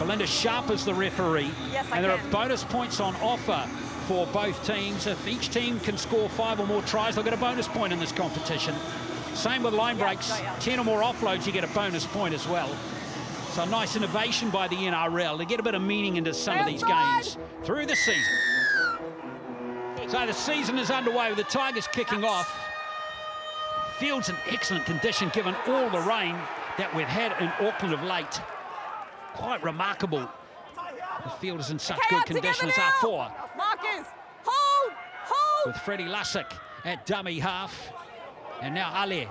Belinda Sharp is the referee. Yes, and there are bonus points on offer for both teams. If each team can score 5 or more tries, they'll get a bonus point in this competition. Same with line breaks. 10 or more offloads, you get a bonus point as well. So nice innovation by the NRL to get a bit of meaning into some of these games through the season. So the season is underway with the Tigers kicking off. Field's in excellent condition given all the rain that we've had in Auckland of late. Quite remarkable. The field is in such good condition. It's our 4. Marcus, hold! With Freddie Lussick at dummy half. And now Ale.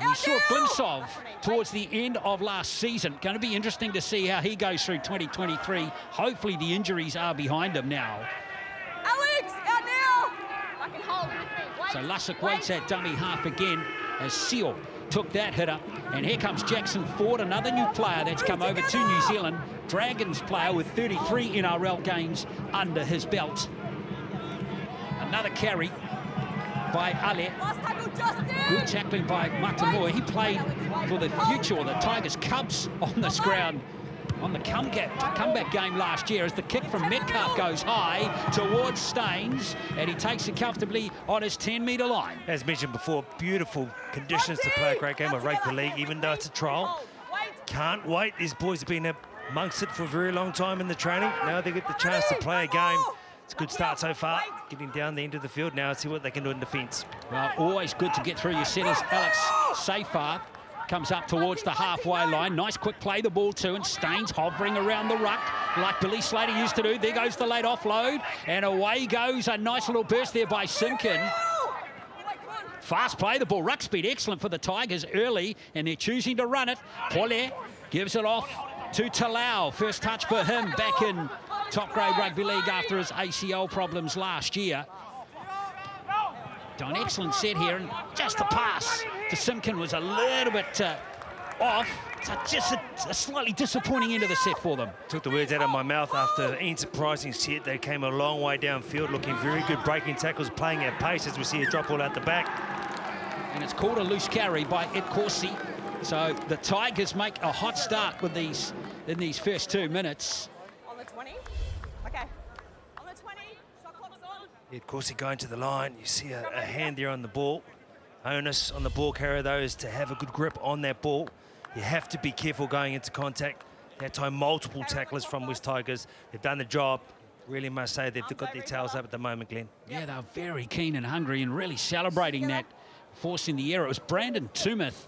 We saw a glimpse of towards the end of last season. Going to be interesting to see how he goes through 2023. Hopefully the injuries are behind him now. Alex, out now! I can hold with me. Wait, so Lussick waits at dummy half again as Seal took that hit up. And here comes Jackson Ford, another new player that's come over to New Zealand. Dragons player with 33 NRL games under his belt. Another carry by Ale. Good tackling by Matamua. He played for the future, the Tigers Cubs on this ground on the comeback game last year as the kick from Metcalf goes high towards Staines, and he takes it comfortably on his 10-metre line. As mentioned before, beautiful conditions to play a great game of rugby league, even though it's a trial. Can't wait. These boys have been amongst it for a very long time in the training. Now they get the chance to play a game. It's a good start so far, getting down the end of the field now and see what they can do in defence. Well, always good to get through your setters. Alex Seyfarth comes up towards the halfway line. Nice quick play the ball to, and Staines hovering around the ruck like Billy Slater used to do. There goes the late offload, and away goes a nice little burst there by Simkin. Fast play, the ball, ruck speed excellent for the Tigers early, and they're choosing to run it. Paulet gives it off to Talau. First touch for him back in top grade rugby league after his ACL problems last year. Done an excellent set here, and just the pass to Simkin was a little bit off. So just a slightly disappointing end of the set for them. Took the words out of my mouth after an surprising set. They came a long way downfield, looking very good, breaking tackles, playing at pace as we see a drop ball out the back. And it's called a loose carry by Ed Corsi. So the Tigers make a hot start with these in these first 2 minutes. On the 20. Okay. On the 20. Shot clock's on. Ed Corsi going to the line. You see a hand there on the ball. Onus on the ball carrier, though, is to have a good grip on that ball. You have to be careful going into contact. That time, multiple tacklers from West Tigers. They've done the job. Really must say they've got their tails up at the moment, Glenn. Yeah, they're very keen and hungry and really celebrating that force in the air. It was Brandon Tumith,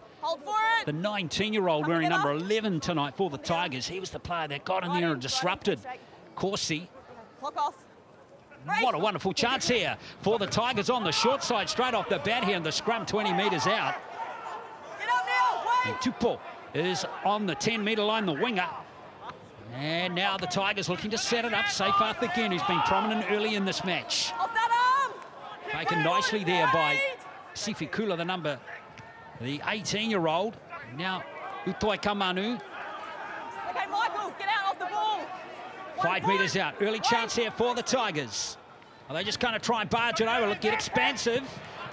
the 19-year-old wearing number 11 tonight for the Tigers. He was the player that got in there and disrupted Corsi. What a wonderful chance here for the Tigers on the short side, straight off the bat here in the scrum, 20 metres out. And Tupou is on the 10-metre line, the winger. And now the Tigers looking to set it up. Seyfarth again, who's been prominent early in this match. Taken nicely there by Sifi Kula, the 18-year-old. Now Utoi Kamanu. Okay, Michael, get out of the ball. 5 metres out. Early chance here for the Tigers. Are they just going to try and barge it over? Look, get expansive.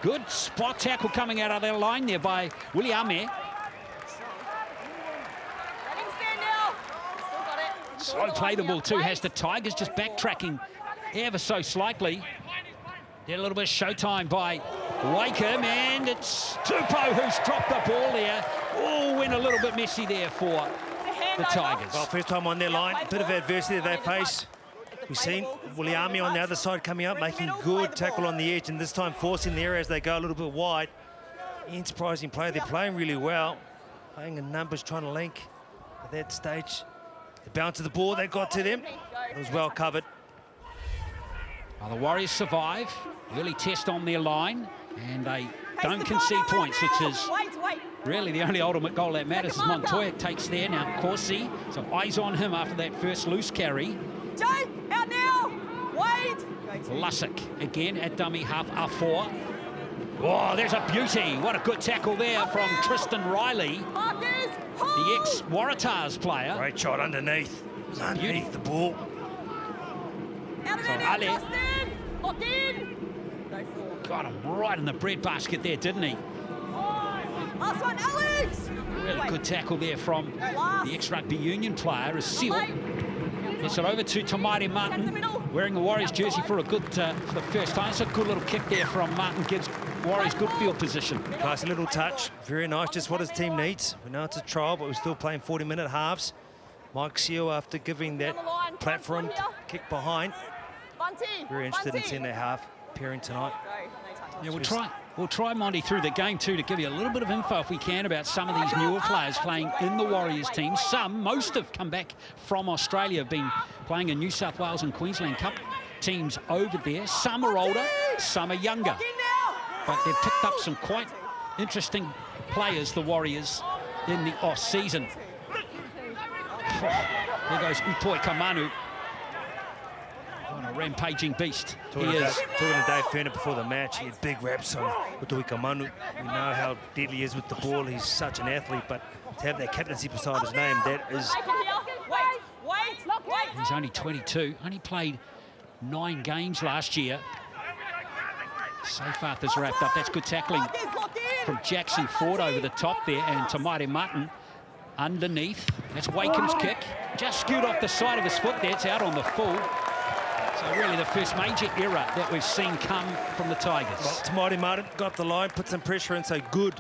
Good spot tackle coming out of their line there by Williame. Slow play the ball too has the Tigers, just backtracking ever so slightly. Get a little bit of showtime by Wakeham, and it's Tupou who's dropped the ball there. Oh, went a little bit messy there for the Tigers. Well, first time on their line, a bit of adversity they face. We've seen Williame on the other side coming up, making good tackle on the edge, and this time forcing the area as they go a little bit wide. Surprising play, they're playing really well. Playing in numbers, trying to link at that stage. The bounce of the ball that got to them, it was well covered. Well, the Warriors survive. Early test on their line, and they don't concede points, which is really the only ultimate goal that matters as Montoya takes there. Now Corsi, so eyes on him after that first loose carry. Joe, out now! Wade! Lussick again at dummy half R4. Oh, there's a beauty. What a good tackle there from Tristan Riley, the ex-Waratahs player. Great shot underneath the ball. So Ali got him right in the breadbasket there, didn't he? Last one, Alex! Really good tackle there from the ex-rugby union player, as Seal. Gets it over to Tamari Martin, wearing the Warriors jersey for a good, for the first time. It's a good little kick there from Martin, gives Warriors good field position. Nice little touch, very nice, just what his team needs. We know it's a trial, but we're still playing 40-minute halves. Mike Seal, after giving that platform kick behind, very interested in seeing that half pairing tonight. Yeah, we'll try Monty through the game too to give you a little bit of info if we can about some of these newer players playing in the Warriors team. Most have come back from Australia, have been playing in New South Wales and Queensland Cup teams over there. Some are older, some are younger. But they've picked up some quite interesting players, the Warriors, in the off-season. There goes Utoi Kamanu. What a rampaging beast he is. Talking to Dave Ferner before the match, he had big raps on Utoi Kamanu. We know how deadly he is with the ball. He's such an athlete, but to have that captaincy beside his name, that is... He's only 22, only played 9 games last year. Seyfarth is wrapped up. That's good tackling from Jackson Ford over the top there, and Tamari Martin underneath. That's Wakeham's kick. Just skewed off the side of his foot there. It's out on the full. So really the first major error that we've seen come from the Tigers. Well, Tamari Martin got the line, put some pressure in, so good.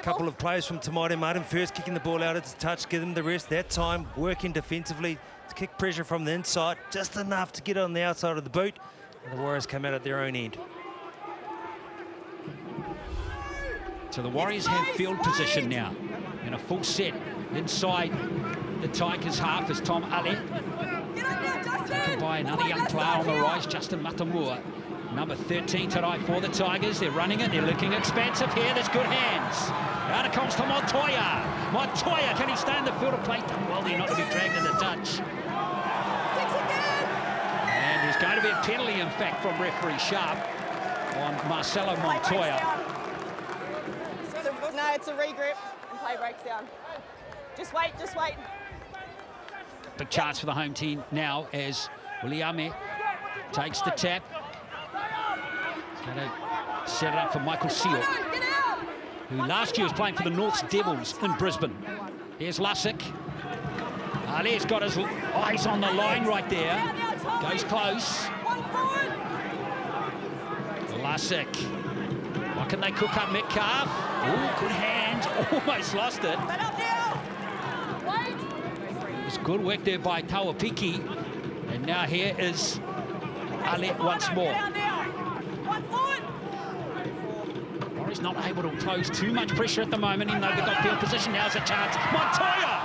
Couple of plays from Tamari Martin. First kicking the ball out at the touch, give him the rest. That time working defensively to kick pressure from the inside, just enough to get on the outside of the boot. And the Warriors come out at their own end. So the Warriors have field position now in a full set inside the Tigers half as Tom Ali, taken by another young player on the rise, Justin Matamua. Number 13 tonight for the Tigers. They're running it, they're looking expansive here. There's good hands. Out it comes to Montoya. Montoya, can he stay in the field of play? Well, they're not to be dragged in the touch. And there's going to be a penalty, in fact, from referee Sharp on Marcelo Montoya. No, it's a regrip and play breaks down. Just wait, just wait. Big chance for the home team now as Williame takes the tap. Going to set it up for Michael Seal, who last year was playing for the Norths Devils in Brisbane. Here's Lussick. Ali's got his eyes on the line right there. Goes close. Lussick. What can they cook up, Metcalf? Oh, good hands. Almost lost it. It was good work there by Tawapiki. And now here is Ali once more. He's not able to impose too much pressure at the moment, even though they've got field position. Now's a chance. Montoya!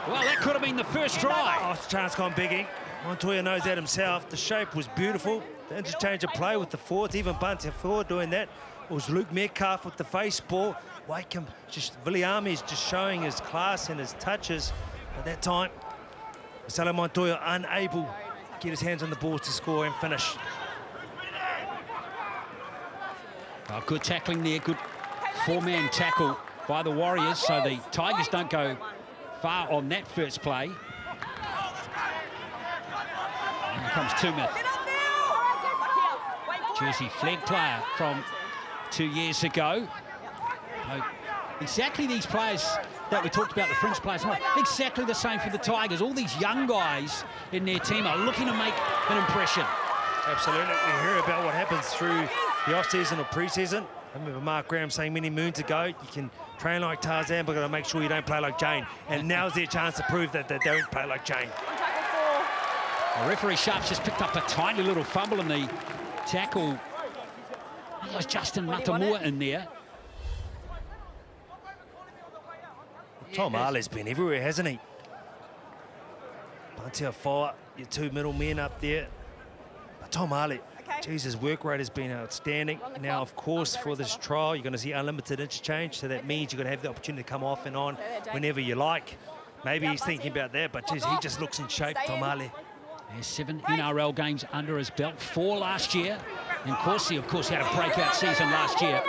Well, that could have been the first try. Oh, it's a chance gone begging. Montoya knows that himself. The shape was beautiful. The interchange of play with the forwards, even Bunty Ford doing that. It was Luke Metcalf with the face ball. Wakeham, Williame is just showing his class and his touches. At that time, Marcelo Montoya unable to get his hands on the ball to score and finish. Oh, good tackling there, good four-man tackle by the Warriors, so the Tigers don't go far on that first play. And here comes Tumith. Jersey flag player from 2 years ago. Exactly these players that we talked about, the fringe players, exactly the same for the Tigers. All these young guys in their team are looking to make an impression. Absolutely. We hear about what happens through the off-season or pre-season. I remember Mark Graham saying many moons ago, you can train like Tarzan, but got to make sure you don't play like Jane. And now's their chance to prove that they don't play like Jane. The referee Sharp's just picked up a tiny little fumble in the tackle. There was Justin Matamua in there. Tom Ali's been everywhere, hasn't he? Bunty Afoa, your two middle men up there. But Tom Ali, geez, his work rate has been outstanding. Now, of course, for this trial, you're going to see unlimited interchange, so that means you're going to have the opportunity to come off and on whenever you like. Maybe he's thinking about that, but geez, he just looks in shape, Tom Ali. There's 7 NRL games under his belt, 4 last year. And Corsi, of course, had a breakout season last year.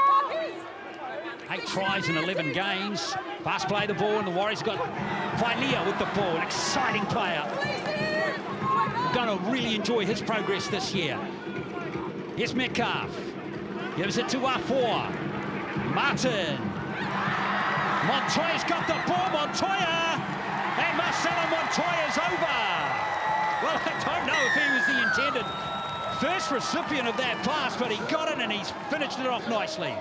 8 tries in 11 games. Fast play the ball, and the Warriors got Failea with the ball, an exciting player. We're going to really enjoy his progress this year. Here's Metcalf. Gives it to Afoa. Martin. Montoya's got the ball, Montoya! And Marcelo Montoya's over! Well, I don't know if he was the intended first recipient of that pass, but he got it and he's finished it off nicely.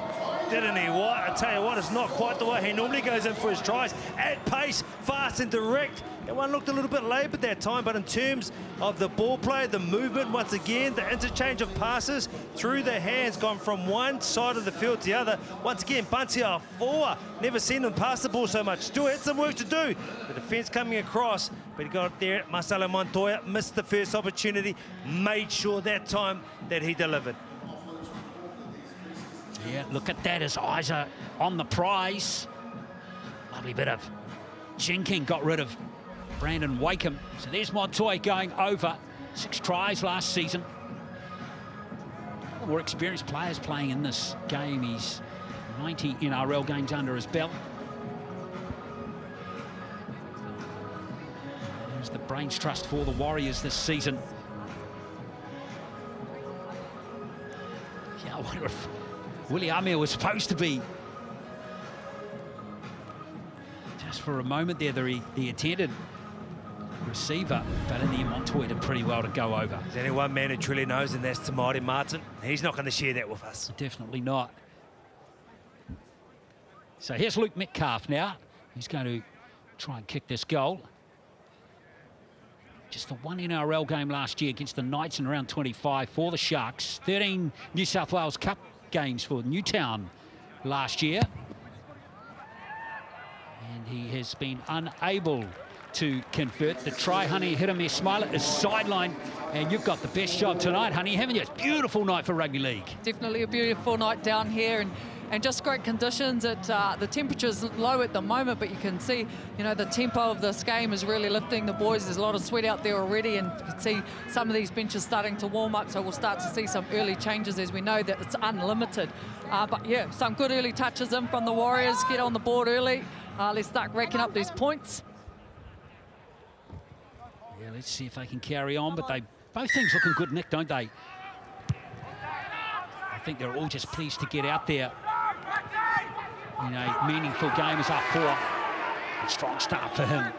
Didn't he? What? I tell you what, it's not quite the way he normally goes in for his tries. At pace, fast and direct. That one looked a little bit late at that time, but in terms of the ball play, the movement, once again, the interchange of passes through the hands, gone from one side of the field to the other. Once again, Bunty Afoa, never seen him pass the ball so much. Still had some work to do. The defence coming across, but he got it there. Marcelo Montoya missed the first opportunity, made sure that time that he delivered. Yeah, look at that. His eyes are on the prize. Lovely bit of jinking, got rid of Brandon Wakeham. So there's Montoya going over. 6 tries last season. More experienced players playing in this game. He's 90 NRL games under his belt. There's the brains trust for the Warriors this season. Yeah, I wonder if Williamia was supposed to be, just for a moment there, the intended receiver, but in the end, Montoya did pretty well to go over. There's only one man who truly knows, and that's Te Maire Martin. He's not going to share that with us. Definitely not. So here's Luke Metcalf now. He's going to try and kick this goal. Just the one NRL game last year against the Knights in round 25 for the Sharks. 13 New South Wales Cup games for Newtown last year. And he has been unable to convert. The try, Honey, hit him there, Smiler is sidelined, and you've got the best job tonight, Honey, haven't you? It's a beautiful night for rugby league. Definitely a beautiful night down here, and just great conditions. The temperature's low at the moment, but you can see, you know, the tempo of this game is really lifting the boys. There's a lot of sweat out there already, and you can see some of these benches starting to warm up, so we'll start to see some early changes as we know that it's unlimited. But yeah, some good early touches in from the Warriors. Get on the board early. Let's start racking up these points. Yeah, let's see if they can carry on, but both things looking good, Nick, don't they? I think they're all just pleased to get out there in a meaningful game as R4. A strong start for him.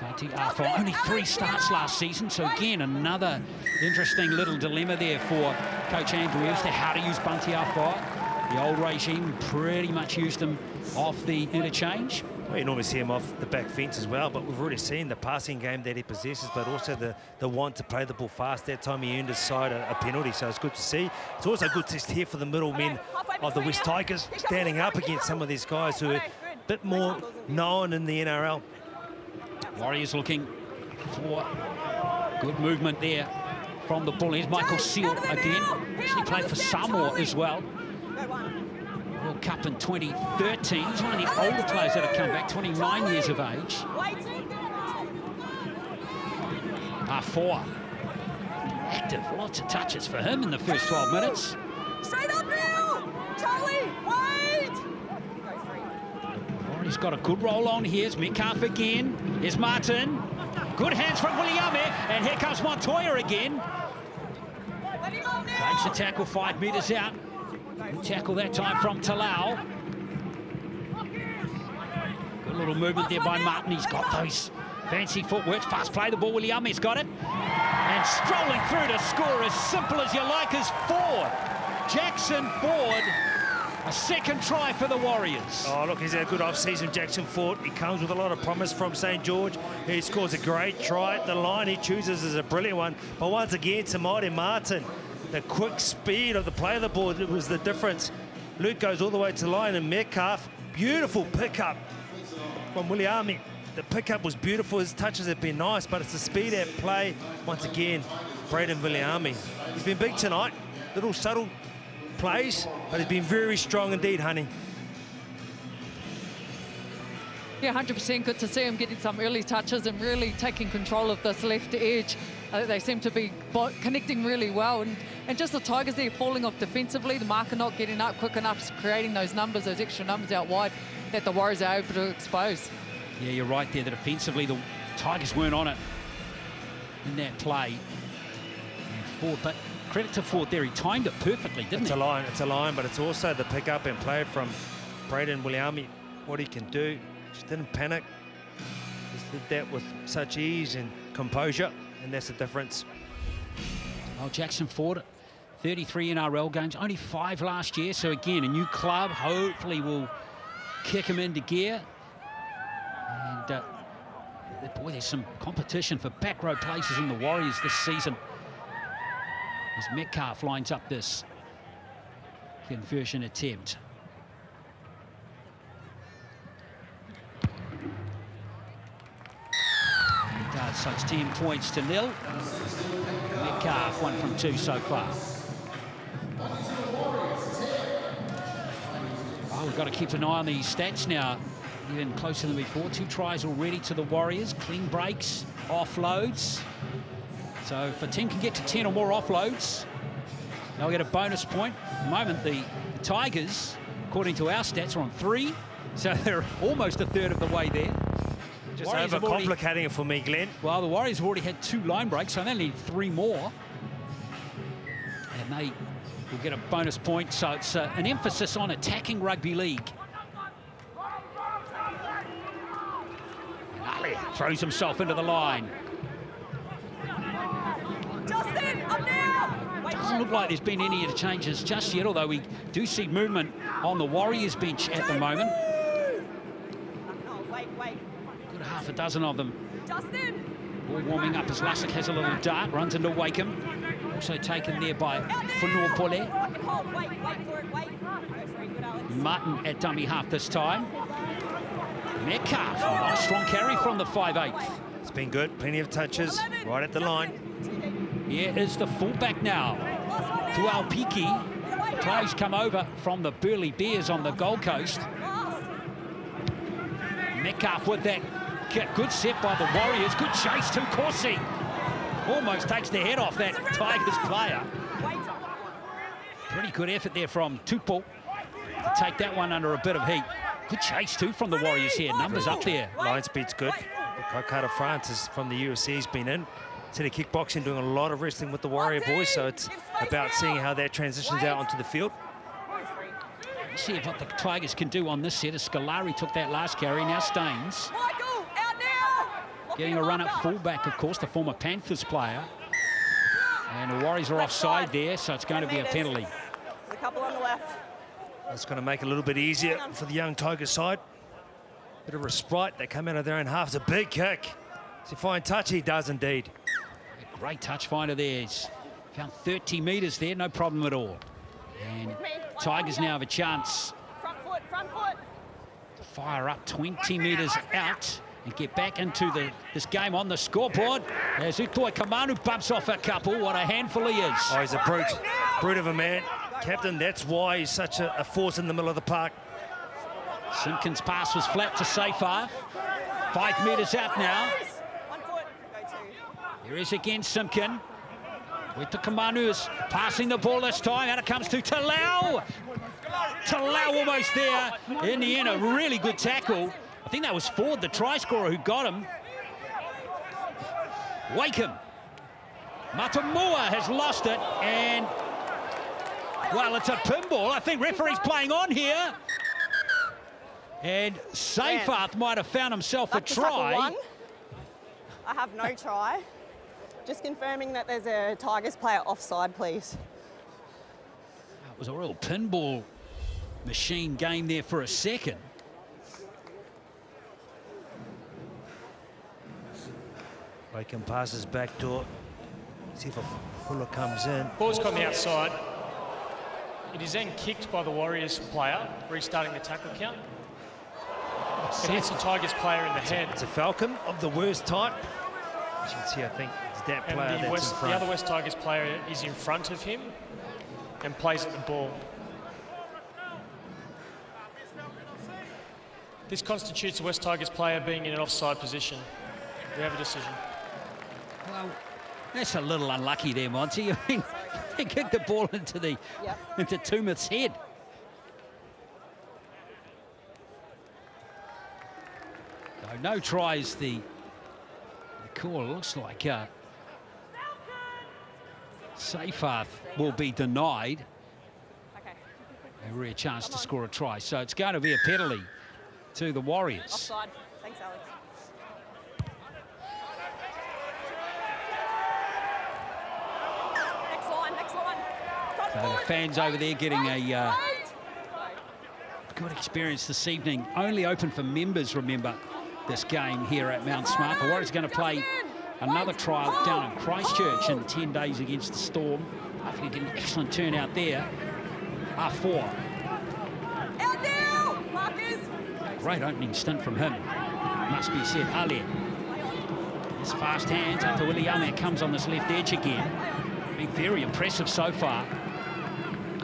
R4, only 3 starts last season, so again, another interesting little dilemma there for Coach Andrew as to how to use Bunty R4. The old regime pretty much used him off the interchange. Well, you normally see him off the back fence as well, but we've already seen the passing game that he possesses, but also the want to play the ball fast. That time he earned his side a penalty, so it's good to see. It's also good to hear for the middle men of the West Tigers standing up against some of these guys who are a bit more known in the NRL. Warriors looking for good movement there from the ball. Here's Michael Seal again. Actually played for Samoa as well. World Cup in 2013. He's one of the older players that have come back, 29 years of age. R4. Active, lots of touches for him in the first 12 minutes. Straight up now! Charlie, wait! He's got a good roll on. Here's Metcalf again. Here's Martin. Good hands from Williame, and here comes Montoya again. Takes the tackle 5 metres out. Good tackle that time from Talau. Good little movement there by Martin. He's got those fancy footwork. Fast play the ball. Williame's got it. And strolling through to score as simple as you like is Ford. Jackson Ford. A second try for the Warriors. Oh, look, he's had a good off-season, Jackson Ford. He comes with a lot of promise from St. George. He scores a great try. The line he chooses is a brilliant one. But once again, Te Maire Martin, the quick speed of the play of the ball was the difference. Luke goes all the way to the line, and Metcalf, beautiful pickup from Williame. The pickup was beautiful. His touches have been nice, but it's the speed at play. Once again, Braden Williame. He's been big tonight. Little subtle plays, but he's been very strong indeed, Honey. Yeah, 100% good to see him getting some early touches and really taking control of this left edge. They seem to be connecting really well. And just the Tigers there falling off defensively, the marker not getting up quick enough, creating those numbers, those extra numbers out wide that the Warriors are able to expose. Yeah, you're right there, that defensively the Tigers weren't on it in that play. And Ford, but credit to Ford there, he timed it perfectly, didn't he? It's a line, but it's also the pick up and play from Braden Williami, what he can do. Just didn't panic. Just did that with such ease and composure, and that's the difference. Oh, Jackson Ford, 33 NRL games, only 5 last year. So again, a new club, hopefully will kick him into gear. And boy, there's some competition for back row places in the Warriors this season, as Metcalf lines up this conversion attempt. He does, so it's 10 points to 0. Metcalf 1 from 2 so far. Oh, we've got to keep an eye on these stats now. Even closer than before. 2 tries already to the Warriors. Clean breaks, offloads. So if a team can get to 10 or more offloads, they'll get a bonus point. At the moment, the Tigers, according to our stats, are on 3. So they're almost a third of the way there. Just overcomplicating it for me, Glenn. Well, the Warriors have already had 2 line breaks, so they need 3 more. And they will get a bonus point. So it's an emphasis on attacking rugby league. Throws himself into the line. Justin, up now! Doesn't look like there's been any of the changes just yet, although we do see movement on the Warriors bench at the moment. No, wait. Good half a dozen of them. Justin! All warming up as Lussick has a little dart, runs into Wakeham. Also taken there by Funor Pole. I can hold, wait for it, wait. Go for it, good Alex. Martin at dummy half this time. Metcalf, nice strong carry from the 5'8". It's been good, plenty of touches, right at the line. Here is the fullback now. Tuaupiki. Players come over from the Burleigh Bears on the Gold Coast. Metcalf with that good set by the Warriors. Good chase to Corsi. Almost takes the head off that Tigers player. Pretty good effort there from Tupou to take that one under a bit of heat. Good chase too from the Warriors here. Numbers up there. Line speed's good. Carter Francis from the UFC has been in. Instead of kickboxing, doing a lot of wrestling with the Warrior boys, so it's about seeing how that transitions out onto the field. Let's see what the Tigers can do on this set. As Scolari took that last carry, now Staines. Getting a run at fullback, of course, the former Panthers player. And the Warriors are offside there, so it's going to be a penalty. There's a couple on the left. That's going to make it a little bit easier for the young Tigers side. Bit of respite. They come out of their own half. It's a big kick. Does he find touch? He does indeed. A great touch finder there. He's found 30 metres there, no problem at all. And Tigers now have a chance Front foot. to fire up 20 metres out and get back into this game on the scoreboard. As Utoi Kamanu bumps off a couple. What a handful he is. Oh, he's a brute. Brute of a man. Captain, that's why he's such a force in the middle of the park. Simpkins' pass was flat to Seyfarth. 5 metres out now. 1 foot. Go 2. Here is again Simpkin. With the Kamanus passing the ball this time. Out it comes to Talau. Talau almost there. In the end, a really good tackle. I think that was Ford, the try scorer, who got him. Wakeham. Matamua has lost it, and well, it's a pinball. I think referee's playing on here. And Seyfarth might have found himself a try. One. I have no try. Just confirming that there's a Tigers player offside, please. It was a real pinball machine game there for a second. Wakeham passes back door. See if a Fuller comes in. Ball's gone the outside. It is then kicked by the Warriors player, restarting the tackle count. It hits the Tigers player in the head. It's a Falcon of the worst type. As you can see, I think it's that player And that's in front. the other West Tigers player is in front of him and plays at the ball. This constitutes a West Tigers player being in an offside position. We have a decision. Well, that's a little unlucky there, Monty. I mean, he kicked the ball into Tumith's head. No tries, the call. Looks like Seyfarth will be denied. Okay. A rare chance to score a try. So it's going to be a penalty to the Warriors. Offside. Thanks, Alex. Next line. So the fans over there getting a good experience this evening. Only open for members, remember, this game here at Mount Smart. The Warriors are going to play another trial down in Christchurch in 10 days against the Storm. I think an excellent turnout there. R4. Out now, Marcus. Great opening stint from him, must be said. Ale. His fast hands up to Williame. Comes on this left edge again. Been very impressive so far.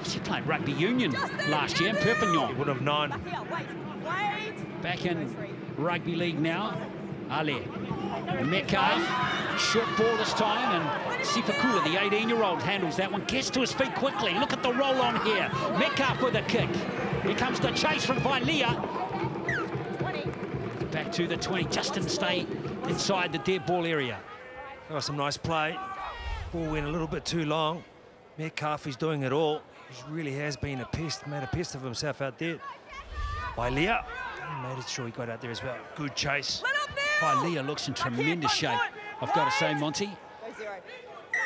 He played rugby union last year in Perpignan. He would have known. Wait. Back in rugby league now. Ale. Metcalf, short ball this time, and Sifakula, the 18-year-old, handles that one. Gets to his feet quickly. Look at the roll on here. Metcalf with a kick. Here comes the chase from Vailea. Back to the 20. Just didn't stay inside the dead ball area. Oh, some nice play. Ball went a little bit too long. Metcalf is doing it all. He really has been a pest, made a pest of himself out there. Vailea, he made sure he got out there as well. Good chase. Vailea looks in tremendous shape, I've got to say, Monty.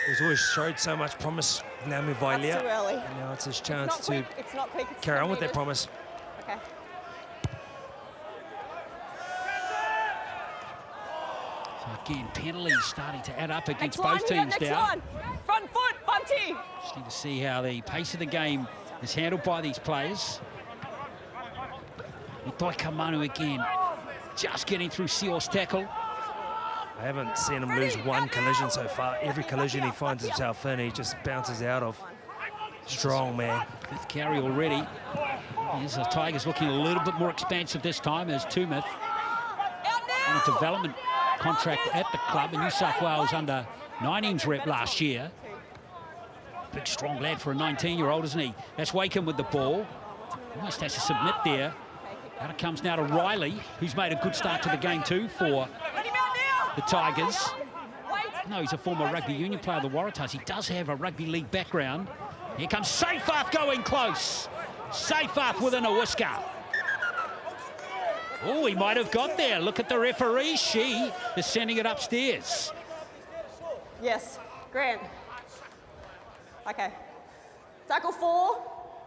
He's always showed so much promise, Naomi Vailea. That's too early. And now it's his chance to It's not quick. carry on with that promise. Okay. So again, penalties starting to add up against Next line, both teams next now. line. Front foot, Bunty. Just need to see how the pace of the game is handled by these players. Itoika Manu again, just getting through Seal's tackle. I haven't seen him lose one collision so far. Every collision he finds himself in, he just bounces out of. Strong, man. Fifth carry already. Here's the Tigers looking a little bit more expansive this time as Tumith on a development contract at the club in New South Wales under 19s rep last year. Big, strong lad for a 19-year-old, isn't he? That's Wakeham with the ball. Almost has to submit there. And it comes now to Riley, who's made a good start to the game too for the Tigers. No, he's a former rugby union player of the Waratahs. He does have a rugby league background. Here comes Seyfarth going close. Seyfarth within a whisker. Oh, he might have got there. Look at the referee. She is sending it upstairs. Yes, Grant. Okay. Tackle 4,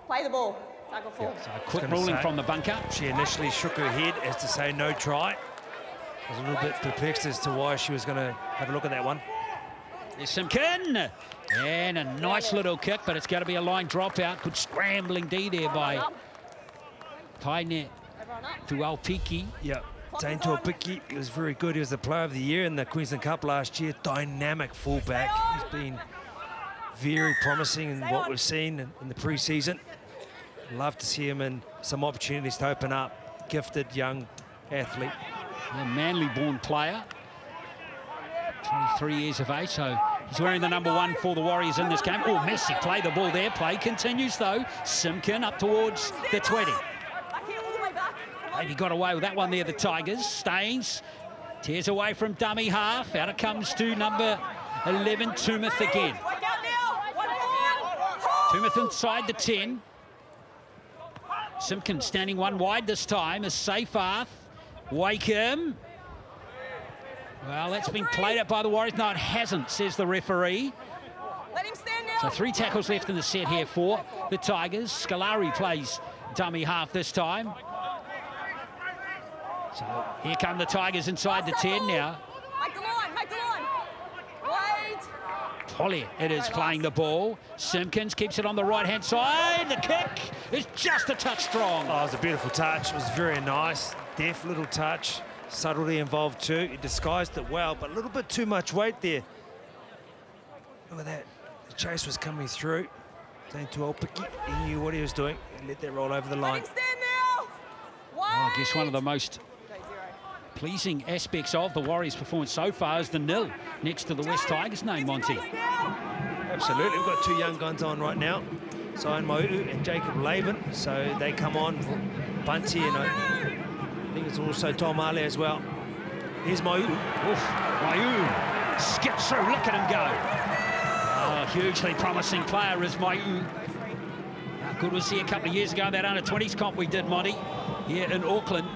play the ball. Tackle 4. So a quick ruling from the bunker. She initially shook her head as to say no try. I was a little bit perplexed as to why she was going to have a look at that one. There's Simkin. And a nice little kick, but it's going to be a line dropout. Good scrambling D there by Taine Tuaupiki. Yeah, Taine Tuaupiki, he was very good. He was the player of the year in the Queensland Cup last year. Dynamic fullback. He's been very promising in what we've seen in the pre-season. Love to see him in some opportunities to open up. Gifted young athlete. A Manly-born player. 23 years of age, so he's wearing the number 1 for the Warriors in this game. Oh, Messi play the ball there. Play continues, though. Simkin up towards the 20. Maybe got away with that one there, the Tigers. Staines tears away from dummy half. Out it comes to number 11, Tumith again. Tumith inside the 10. Simkin standing one wide this time as Seyfarth. Wakeham. Well, that's been played out by the Warriors. No, it hasn't, says the referee. Let him stand now. So 3 tackles left in the set here for the Tigers. Scolari plays dummy half this time. So here come the Tigers inside the 10 now. Make the line. Wait. Polly, it is playing the ball. Simpkins keeps it on the right-hand side. The kick is just a touch strong. Oh, it was a beautiful touch. It was very nice. Deft little touch. Subtlety involved too. He disguised it well, but a little bit too much weight there. Look at that. The chase was coming through. Taine Tuaupiki, he knew what he was doing. He let that roll over the line. Let him stand now. Well, I guess one of the most pleasing aspects of the Warriors' performance so far is the nil next to the West Tigers name, Monty. Absolutely. We've got 2 young guns on right now. Zion Mo'u and Jacob Laban. So they come on for Bunty, and I think it's also Tom Ale as well. Here's Mo'u. Mo'u skips through. Look at him go. Oh, hugely promising player is Mo'u. How good was he a couple of years ago, that under-20s comp we did, Monty, here in Auckland.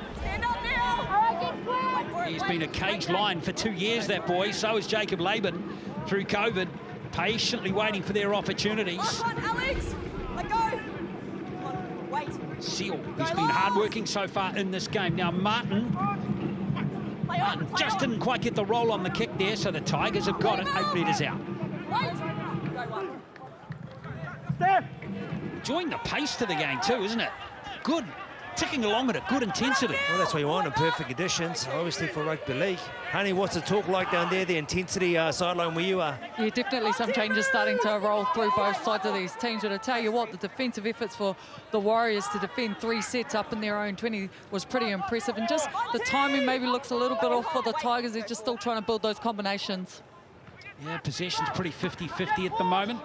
He's been a cage lion for 2 years, that boy. So is Jacob Laban through COVID, patiently waiting for their opportunities. Alex, let go. Come on, wait. Seal, who's been hard-working so far in this game. Now, Martin just didn't quite get the roll on the kick there, so the Tigers have got it 8 metres out. Enjoying the pace to the game too, isn't it? Good, ticking along at a good intensity. Well, that's what you want in perfect conditions, obviously, for rugby league. Honey, what's the talk like down there, the intensity sideline where you are? Yeah, definitely some changes starting to roll through both sides of these teams. But I tell you what, the defensive efforts for the Warriors to defend 3 sets up in their own 20 was pretty impressive. And just the timing maybe looks a little bit off for the Tigers. They're just still trying to build those combinations. Yeah, possession's pretty 50-50 at the moment.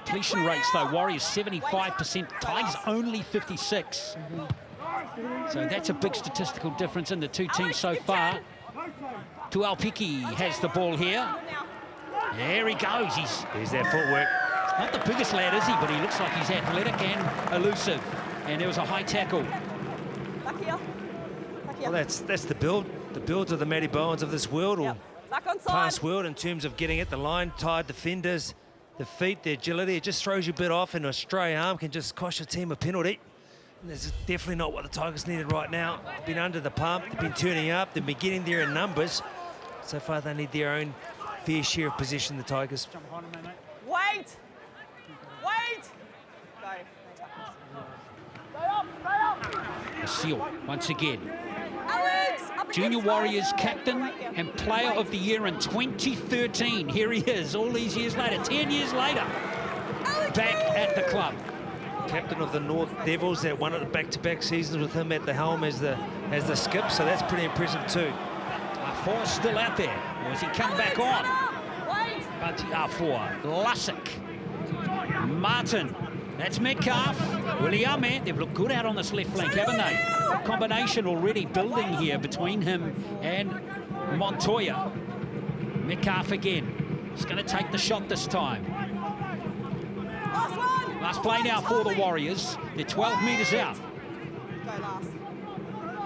Completion rates, though, Warriors 75%, Tigers only 56. So that's a big statistical difference in the two teams so far. Tuaupiki has the ball here. There he goes. There's their footwork. Not the biggest lad, is he? But he looks like he's athletic and elusive. And there was a high tackle. Back here. Well, that's the build. The builds of the Matty Bowens of this world, or Back on side. past world, in terms of getting at the line, tied defenders, the feet, the agility. It just throws you a bit off, and a stray arm can just cost your team a penalty. And this is definitely not what the Tigers needed right now. They've been under the pump, they've been turning up, they've been getting there in numbers. So far, they need their own fair share of position, the Tigers. Wait! Wait! Go. Seal, once again. Alex, Junior Warriors captain and player of the year in 2013. Here he is, all these years later, 10 years later, back at the club. Captain of the North Devils that won it the back-to-back seasons with him at the helm as the skip, so that's pretty impressive too. Four's still out there, or has he come back on? But R4, Lussick, Martin, that's Metcalf, Williame. They've looked good out on this left flank, haven't they? A combination already building here between him and Montoya. Metcalf again. He's going to take the shot this time. Last play now for the Warriors. They're 12 metres out.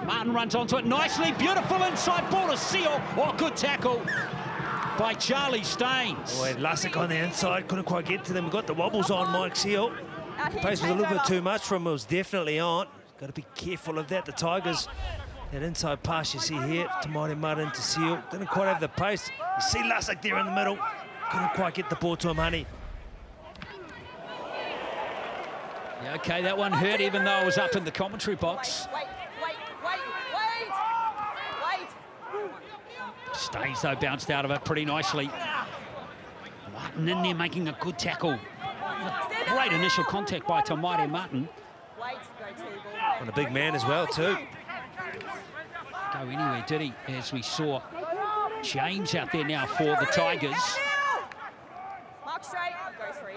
Martin runs onto it nicely. Beautiful inside ball to Seal. Oh, good tackle by Charlie Staines. Oh, and Lussick on the inside. Couldn't quite get to them. Got the wobbles on Mike Seal. The pace was a little bit too much for him. It was definitely on. Got to be careful of that. The Tigers, that inside pass you see here to Mighty Martin to Seal. Didn't quite have the pace. You see Lussick there in the middle. Couldn't quite get the ball to him, Honey. Yeah, okay, that one hurt even though it was up in the commentary box. Wait. Staines, though, bounced out of it pretty nicely. Martin in there making a good tackle. Great initial contact by Tamaire Martin. And a big man as well, too. Go anywhere, did he? As we saw James out there now for the Tigers. Mark straight, go 3.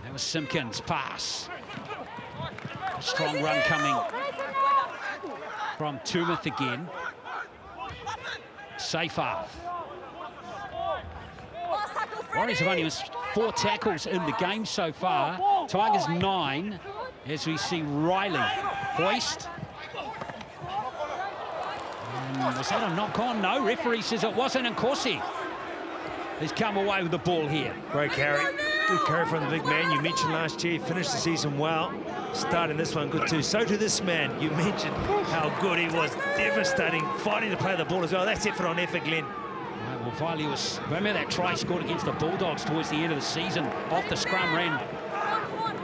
That was Simpkins' pass. A strong run coming from Tumith again. Safe half. Warriors have only missed 4 tackles in the game so far. Tigers 9, as we see Riley hoist. And was that a knock-on? No, referee says it wasn't, and Corsi has come away with the ball here. Great carry. Good carry from the big man. You mentioned last year he finished the season well. Starting this one good too. So to this man, you mentioned how good he was. Devastating, fighting to play the ball as well. That's effort on effort, Glenn. Well, Viley was, remember that try scored against the Bulldogs towards the end of the season? Off the scrum, ran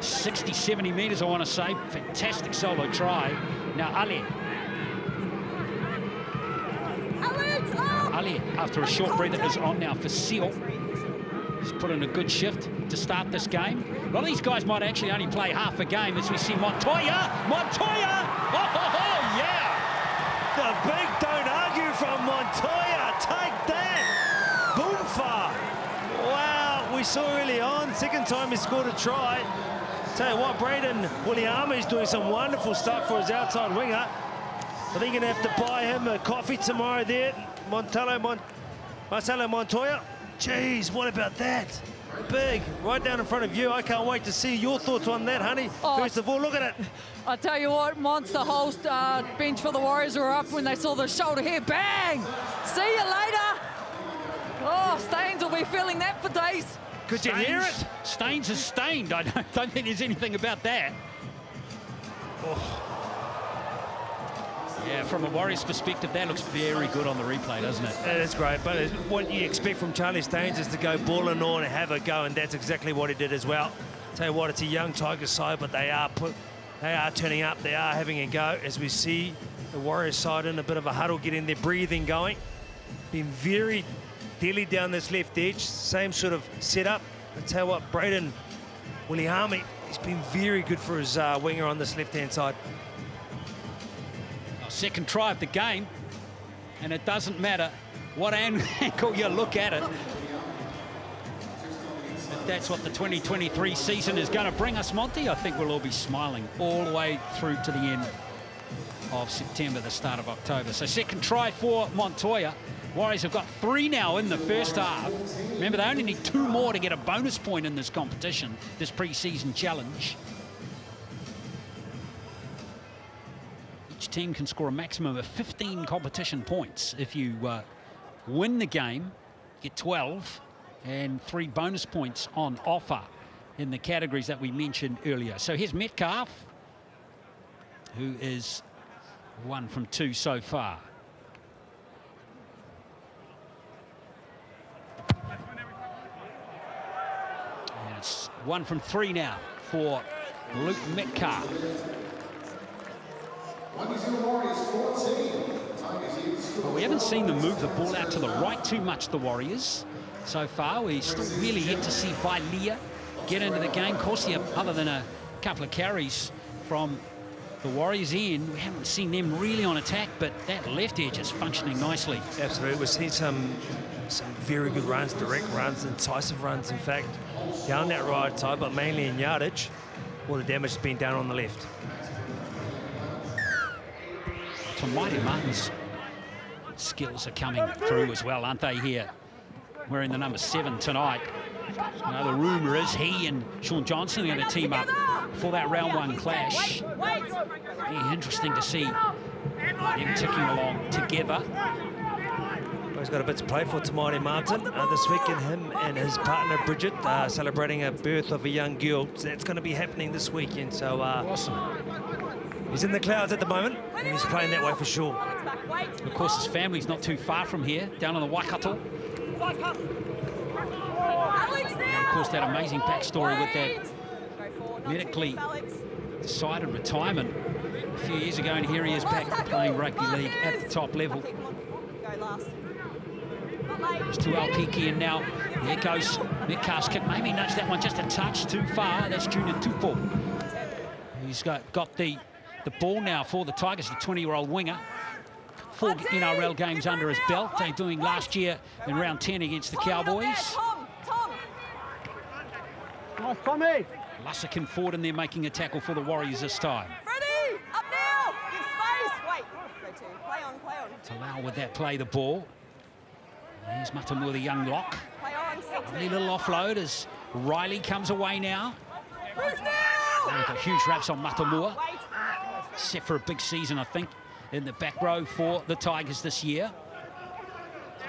60, 70 metres, I want to say. Fantastic solo try. Now, Ali, after a short breather, is on now for Seal. He's put in a good shift to start this game. A lot of these guys might actually only play half a game as we see Montoya! Oh, yeah! The big don't argue from Montoya. Take that! Boom far! Wow, we saw early on. Second time he scored a try. Tell you what, Braden Williame is doing some wonderful stuff for his outside winger. I think you're going to have to buy him a coffee tomorrow there. Marcelo Montoya. Jeez, what about that? big, right down in front of you. I can't wait to see your thoughts on that, honey. Oh, First of all, look at it. I tell you what, monster host bench for the Warriors were up when they saw the shoulder here. Bang! See you later. Oh, Staines will be feeling that for days. Could you hear it? Staines is stained. I don't think there's anything about that. Oh. Yeah, from a Warriors perspective, that looks very good on the replay, doesn't it? That is great, but what you expect from Charlie Staines is to go ball and on and have a go, and that's exactly what he did as well. Tell you what, it's a young Tigers side, but they are turning up, they are having a go, as we see the Warriors side in a bit of a huddle, getting their breathing going. Been very deadly down this left edge, same sort of setup. I tell you what, Braden Williami, he's been very good for his winger on this left-hand side. Second try of the game, and it doesn't matter what angle you look at it. If that's what the 2023 season is going to bring us, Monty, I think we'll all be smiling all the way through to the end of September, the start of October. So second try for Montoya. Warriors have got 3 now in the first half. Remember, they only need 2 more to get a bonus point in this competition, this pre-season challenge. Each team can score a maximum of 15 competition points. If you win the game, get 12 and 3 bonus points on offer in the categories that we mentioned earlier. So here's Metcalf, who is 1 from 2 so far. And it's 1 from 3 now for Luke Metcalf. But we haven't seen them move the ball out to the right too much, the Warriors, so far. We still really yet to see Vailia get into the game. Corsia, other than a couple of carries from the Warriors end, we haven't seen them really on attack, but that left edge is functioning nicely. Absolutely. We've seen some very good runs, direct runs, incisive runs, in fact, down that right side, but mainly in yardage. All the damage has been done on the left. Mighty Martin's skills are coming through as well, aren't they, here? Wearing the number 7 tonight. You know, the rumour is he and Sean Johnson are going to team up for that round 1 clash. Be interesting to see them ticking along together. Well, he's got a bit to play for, Tamati Martin, this week, and him and his partner Bridget celebrating a birth of a young girl. So that's going to be happening this weekend. So awesome. He's in the clouds at the moment, and he's playing that way for sure. Of course, his family's not too far from here, down in the Waikato. And of course, that amazing backstory with that medically decided retirement a few years ago, and here he is back playing rugby league at the top level. It's to Alpiki, and now there goes Metcalf's kick. Maybe nudged that one just a touch too far. That's Junior Tupou. He's got the ball now for the Tigers, the 20-year-old winger. 4 NRL games under his belt, doing last year in round 10 against the Cowboys. Nice, Tommy. Lussican forward, and they're making a tackle for the Warriors this time. Freddie, up now! Give space! Wait, go to. Play on. Talau with that play the ball. Here's Matamua, the young lock. Play on. Lovely little offload as Riley comes away now. Bruce now! They've got huge wraps on Matamua. Set for a big season, I think, in the back row for the Tigers this year.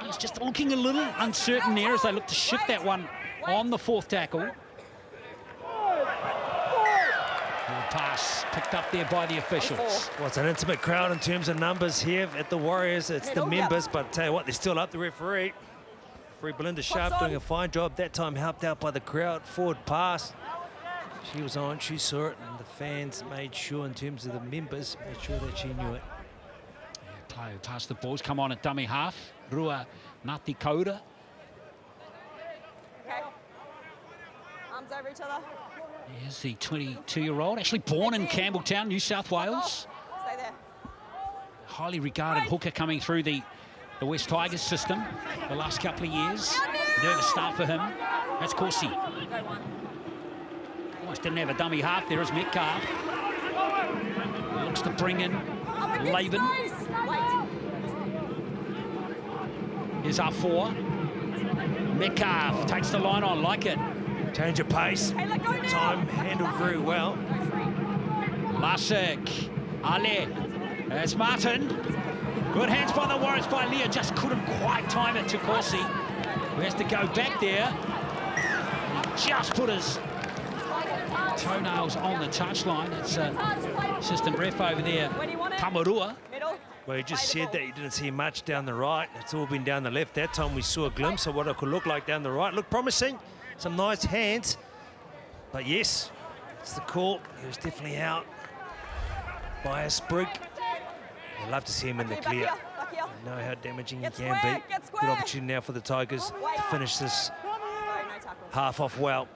He's just looking a little uncertain there as they look to shift that one on the 4th tackle. Pass picked up there by the officials. Well, it's an intimate crowd in terms of numbers here at the Warriors. It's the members, but tell you what, they're still up. The referee Belinda Sharp doing a fine job. That time helped out by the crowd. Forward pass. She was on, she saw it, and the fans made sure, in terms of the members, made sure that she knew it. Yeah, play past the balls, come on at dummy half. Rua Ngāti Kaura. Okay. Arms over each other. Here's the 22-year-old, actually born in Campbelltown, New South Wales. Stay there. Highly regarded hooker coming through the West Tigers system the last couple of years. Nervous start for him. That's Corsi. Almost didn't have a dummy half. There is Metcalf. He looks to bring in Laban. Here's our 4. Metcalf takes the line on, like it. Change of pace. Time handled very well. Lasek, Ale, there's Martin. Good hands by the Warriors by Leah, just couldn't quite time it to Corsi, who has to go back there. He just put his toenails on the touchline. It's assistant ref over there, Tamarua. Well, he just said that he didn't see much down the right. It's all been down the left. That time we saw a glimpse of what it could look like down the right. Looked promising. Some nice hands. But yes, it's the call. He was definitely out by a sprig. I'd love to see him in the clear. You know how damaging he can be. Good opportunity now for the Tigers to finish this half off well.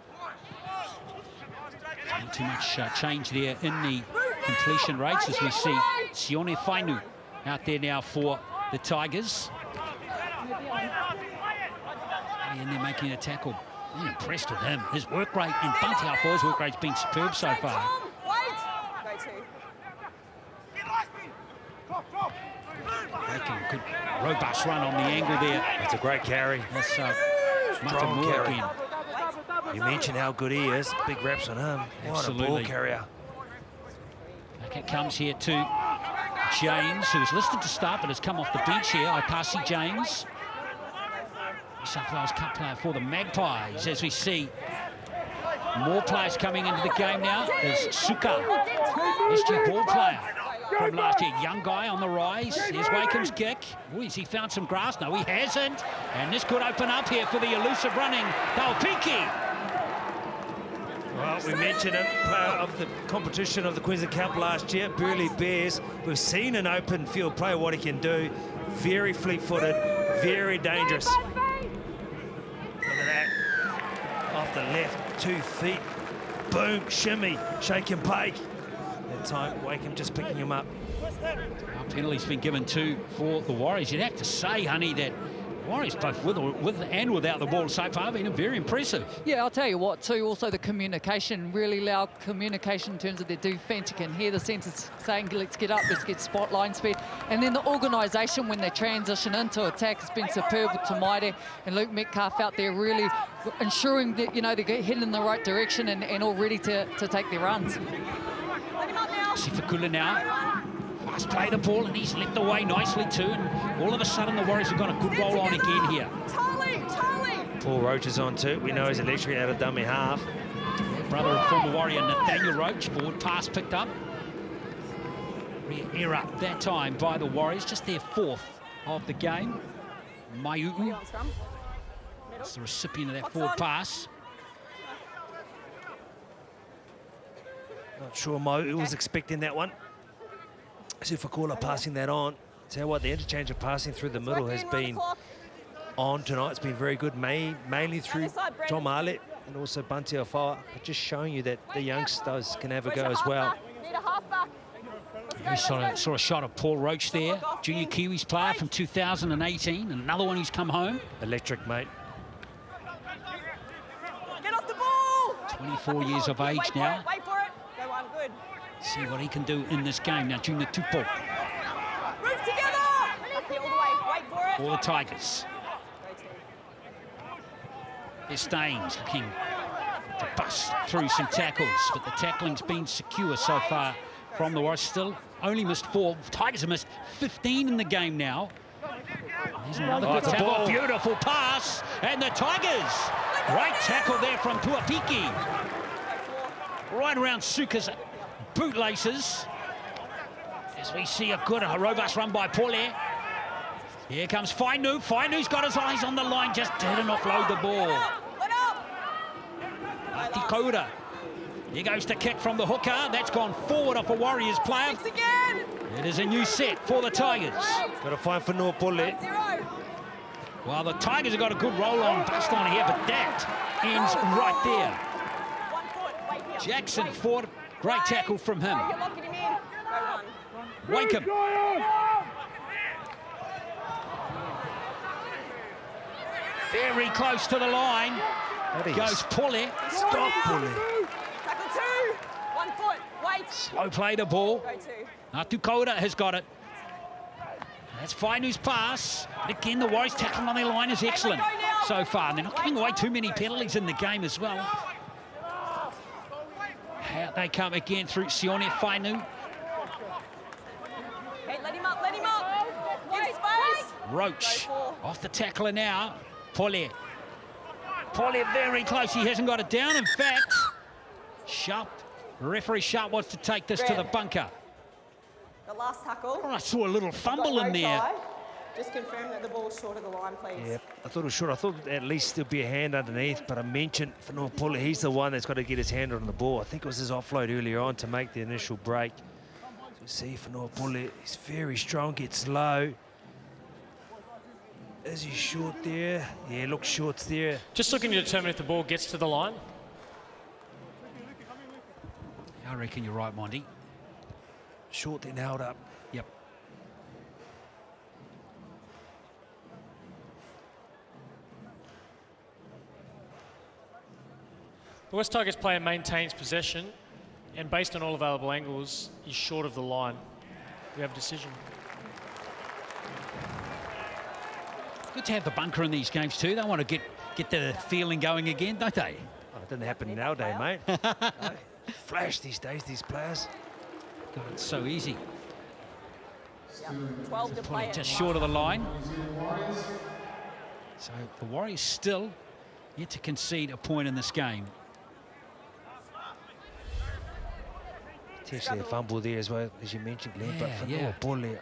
Not too much change there in the completion rates as we see Sione Fainu out there now for the Tigers. And they're making a tackle. I'm impressed with him. His work rate and Bunty Alfo's work rate's been superb so far. Making a good robust run on the angle there. It's a great carry. That's strong carry. Again. You mentioned how good he is. Big reps on him. What a ball carrier. Back it comes here to James, who was listed to start but has come off the bench here. Ikasi James. New South Wales Cup player for the Magpies, as we see more players coming into the game now. There's Suka, SG ball player from last year. Young guy on the rise. Here's Wakeham's kick. Oh, has he found some grass? No, he hasn't. And this could open up here for the elusive running Taupiki. Well, we mentioned him, player of the competition of the Queensland Cup last year, Burleigh Bears. We've seen an open field player, what he can do. Very fleet-footed, very dangerous. Look at that. Off the left, 2 feet. Boom, shimmy, shake and bake. That time, Wakeham just picking him up. Our penalty's been given too for the Warriors. You'd have to say, honey, that Warriors both with and without the ball so far have been very impressive. Yeah, I'll tell you what too, also the communication, really loud communication in terms of their defence. You can hear the centres saying, let's get up, let's get spot line speed. And then the organisation when they transition into attack has been superb with Tamaire and Luke Metcalf out there really ensuring that, you know, they get heading in the right direction and all ready to take their runs. Sifakula now. Must play the ball and he's leapt away nicely too, and all of a sudden the Warriors have got a good roll on again here. Paul Roach is on too. We know he's electric out of dummy half. Yeah, brother of former Warrior Nathaniel Roach. Forward pass picked up. Error that time by the Warriors, just their 4th of the game. Maiu'u is the recipient of that forward pass. Not sure Maiu'u was expecting that one. Sifakula passing that on. Tell you what, the interchange of passing through the middle has been on tonight. It's been very good, mainly through John Marlett and also Bunty Alfoa, but just showing you that the youngsters can have a go as well. We saw a shot of Paul Roach there, junior Kiwis player from 2018, and another one who's come home. Electric, mate. Get off the ball! 24 years of age now. Wait for it. Go on, good. See what he can do in this game now. Junior Tupo Move together! All the way. Wait for it. for the Tigers. There's Staines looking to bust through some tackles, but the tackling's been secure so far from the Warriors. Still only missed 4. Tigers have missed 15 in the game now. There's another good tackle. Beautiful pass. And the Tigers. Great tackle there from Tuapiki. Right around Suka's bootlaces. As we see a good, robust run by Paule. Here comes Fainu. Fainu's got his eyes on the line, just didn't offload the ball. Koura. Here goes the kick from the hooker. That's gone forward off a Warriors player. It is a new set for the Tigers. Got to find for Noah Pulle. Well, the Tigers have got a good roll on, bust on here, but that ends right there. Jackson Ford, great tackle from him. Wakeham. Very close to the line. Goes Pulle. Stop Pulle. Tackle 2. 1 foot. Wait. Slow play the ball. Go 2. Koura has got it. That's Fainu's pass. Again, the Warriors tackling on their line is excellent. so far. And they're not giving away too many penalties in the game as well. Out they come again through Sione Fainu. Okay, let him up, let him up. Give space. Roach off the tackler now. Pole very close. He hasn't got it down. In fact, Sharp, referee Sharp wants to take this to the bunker. The last tackle. Oh, I saw a little fumble in there. Try. Just confirm that the ball's short of the line, please. Yeah, I thought it was short. I thought at least there'd be a hand underneath, but I mentioned Whanua Pule, he's the one that's got to get his hand on the ball. I think it was his offload earlier on to make the initial break. So see Whanua Pule, he's very strong, gets low. Is he short there? Yeah, looks short's there. Just looking to determine if the ball gets to the line. I reckon you're right, Monty. Short then held up. Yep. The West Tigers player maintains possession and based on all available angles is short of the line. We have a decision. Good to have the bunker in these games too. They want to get the feeling going again, don't they? Oh, it didn't happen nowadays, mate. Flash these days, these players. God, it's so easy. Yep. 12 to play. Just short of the line. So the Warriors still yet to concede a point in this game. Potentially a fumble there as well, as you mentioned, Glenn. But for yeah. Bully,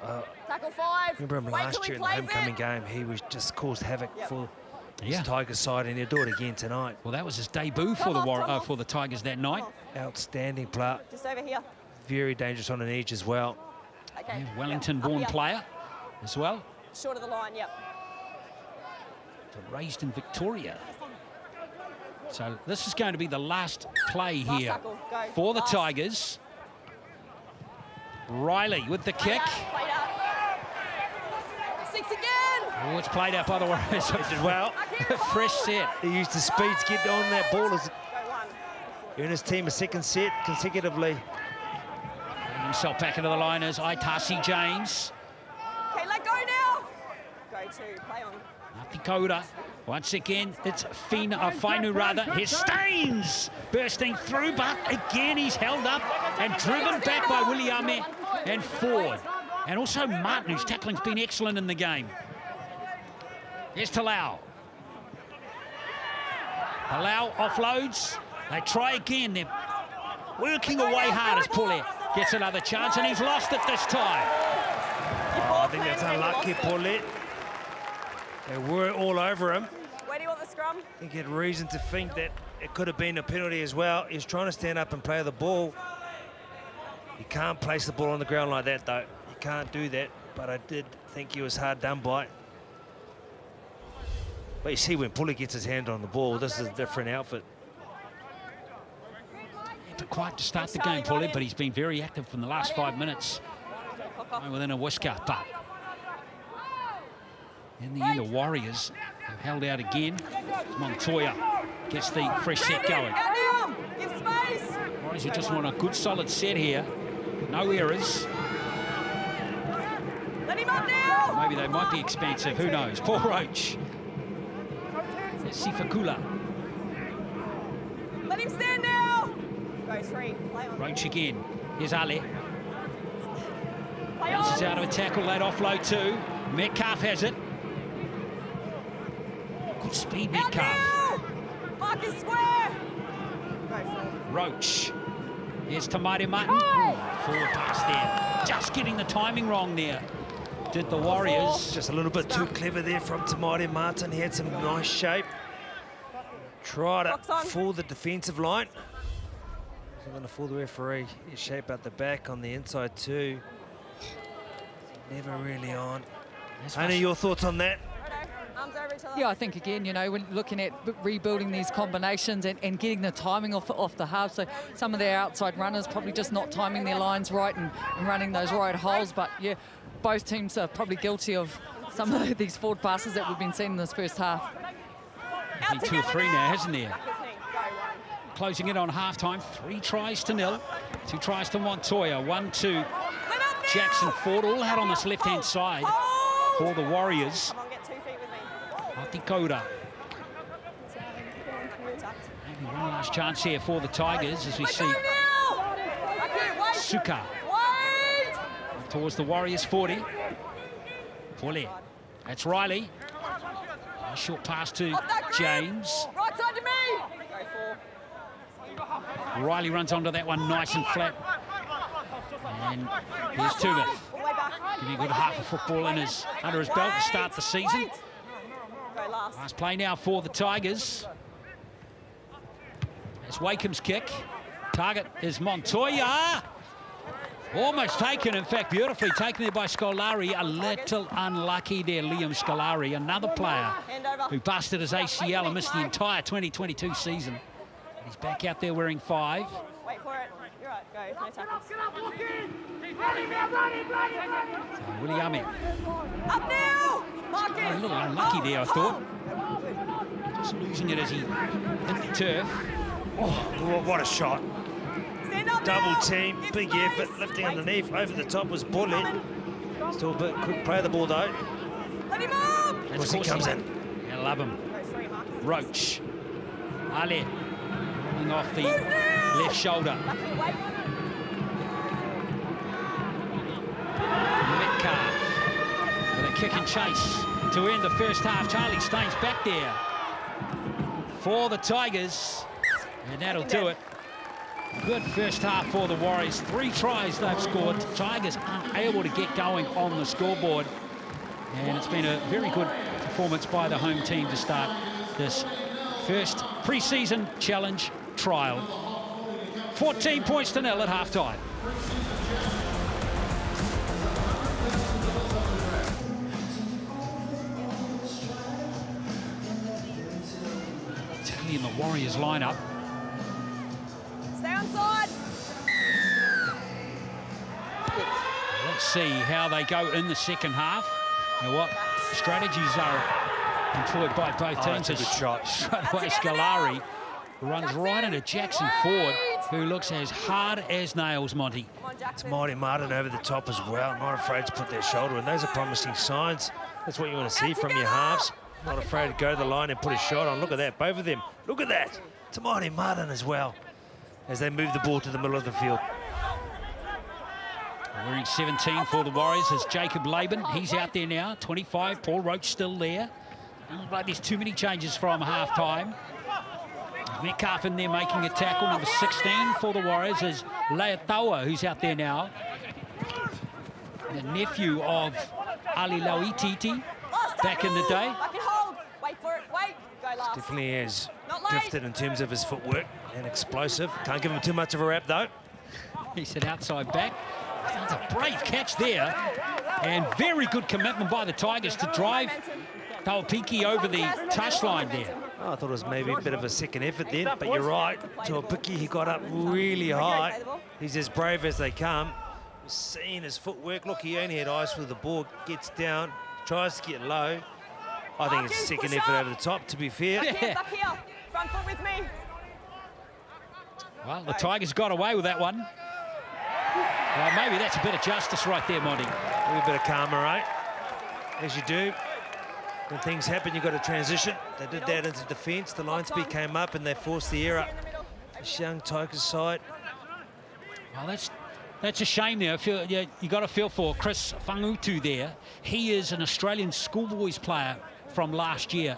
Tackle 5. remember him last year in the homecoming game. He was just caused havoc for his Tigers side, and he'll do it again tonight. Well, that was his debut for the Tigers that night. Outstanding player. Just over here. Very dangerous on an edge as well. Okay. Yeah, Wellington-born player as well. Short of the line, yep. But raised in Victoria. So this is going to be the last play here for the Tigers. Riley with the kick. Played out. 6 again. Oh, it's played out by the Warriors. Did well. Fresh set. He used the speed to get on that ball. Go one. Earn his team a second set consecutively. Bring himself back into the liners. Aitasi James. Okay, let go now. Go 2. Play on. Dakota. Once again, it's Fainu rather. Here's Staines bursting through, but again he's held up and driven back by Williame and Ford. And also Martin, whose tackling's been excellent in the game. Here's Talau. Talau offloads. They try again. They're working away hard as Pule gets another chance, and he's lost it this time. Oh, I think that's unlucky, Pule. They were all over him. Where do you want the scrum? I think he had reason to think that it could have been a penalty as well. He's trying to stand up and play the ball. You can't place the ball on the ground like that, though. You can't do that, but I did think he was hard done by. But you see, when Pule gets his hand on the ball, this is a different outfit. Not quite to start the game, Pule, but he's been very active from the last 5 minutes. Within a whisker, but in the end, the Warriors have held out again. Montoya gets the fresh set going. Give space. Warriors who just want a good solid set here. No errors. Let him up now. Maybe they might be expansive, who knows. Paul Roach. Sifakula. Let him stand now. Go 3. Play on. Roach again. Here's Ale. Play Bounces on. out of a tackle, late offload too. Metcalf has it. Good speed, Out Metcalf. now. Marcus square. Go 4. Roach. Here's Tamari Martin. Forward pass there. Just getting the timing wrong there. Did the Warriors. Just a little bit too clever there from Tamari Martin. He had some nice shape. Try to fool the defensive line. He's going to fool the referee. His shape out the back on the inside too. Never really on. Any your thoughts on that? Arms over each other. Yeah, I think again, you know, when looking at rebuilding these combinations and getting the timing off the half, so some of their outside runners probably just not timing their lines right and running those right holes, but yeah, both teams are probably guilty of some of these forward passes that we've been seeing in this first half. Been 2 or 3 now, hasn't there? Closing in on half-time, 3 tries to 0. 2 tries to Montoya, 1 to Jackson Ford, all out on this left-hand side for the Warriors. Come on, get 2 feet with me. Dakota. One last chance here for the Tigers as we see Suka towards the Warriors 40. Pole. That's Riley. A short pass to James. Riley runs onto that one nice and flat. And here's Tumith. Giving a good half of football under his belt to start the season. Last play now for the Tigers. It's Wakeham's kick. Target is Montoya. Almost taken, in fact, beautifully taken there by Scolari. A little unlucky there, Liam Scolari, another player who busted his ACL and missed the entire 2022 season. He's back out there wearing 5. Wait for it. You're right, go. No tackles. So Williame. Up now! A little unlucky there, I thought. Just losing it as he hit the turf. Oh, what a shot. Double team, big effort, lifting underneath, over the top was Bullet. Still a bit quick play of the ball though. Let him up! As he comes in. I love him. Roach. Ale. Rolling off the left shoulder. Metcalf. With a kick and chase to end the first half. Charlie Staines back there for the Tigers. And that'll do it. Good first half for the Warriors. 3 tries they've scored. Tigers unable to get going on the scoreboard. And it's been a very good performance by the home team to start this first pre-season challenge trial. 14 points to 0 at half-time. Tally in the Warriors lineup. Stay on side. Let's see how they go in the second half and what strategies are employed by both teams. That's a good shot. Straight away, Scolari runs right into Jackson Ford, who looks as hard as nails, Monty. It's Marty Martin over the top as well. Not afraid to put their shoulder in. Those are promising signs. That's what you want to see from your halves. Not afraid to go to the line and put a shot on. Look at that, both of them. Look at that. It's Marty Martin as well, as they move the ball to the middle of the field. Wearing 17 for the Warriors is Jacob Laban. He's out there now. 25, Paul Roach still there. Looks like there's too many changes from half-time. Metcalf in there making a tackle. Number 16 for the Warriors is Leataua, who's out there now. The nephew of Ali Lauititi back in the day. Wait for it, wait. Go last. Definitely is gifted in terms of his footwork and explosive. Can't give him too much of a rap though. He's an outside back. That's a brave catch there. And very good commitment by the Tigers to drive Taupiki over the touchline there. Oh, I thought it was maybe a bit of a second effort then, but you're right. Taupiki, he got up really high. He's as brave as they come. Seeing his footwork, look, he only had eyes for the ball, gets down, tries to get low. I think it's a second effort over the top, to be fair. Back here. Front foot with me. Well, the Tigers got away with that one. Well, maybe that's a bit of justice right there, Monty. A little bit of karma, right? As you do. When things happen, you've got to transition. They did that into defence. The line speed came up and they forced the error. This young Tigers side. Well, that's a shame there. You got to feel for Chris Fangutu there. He is an Australian schoolboys player from last year.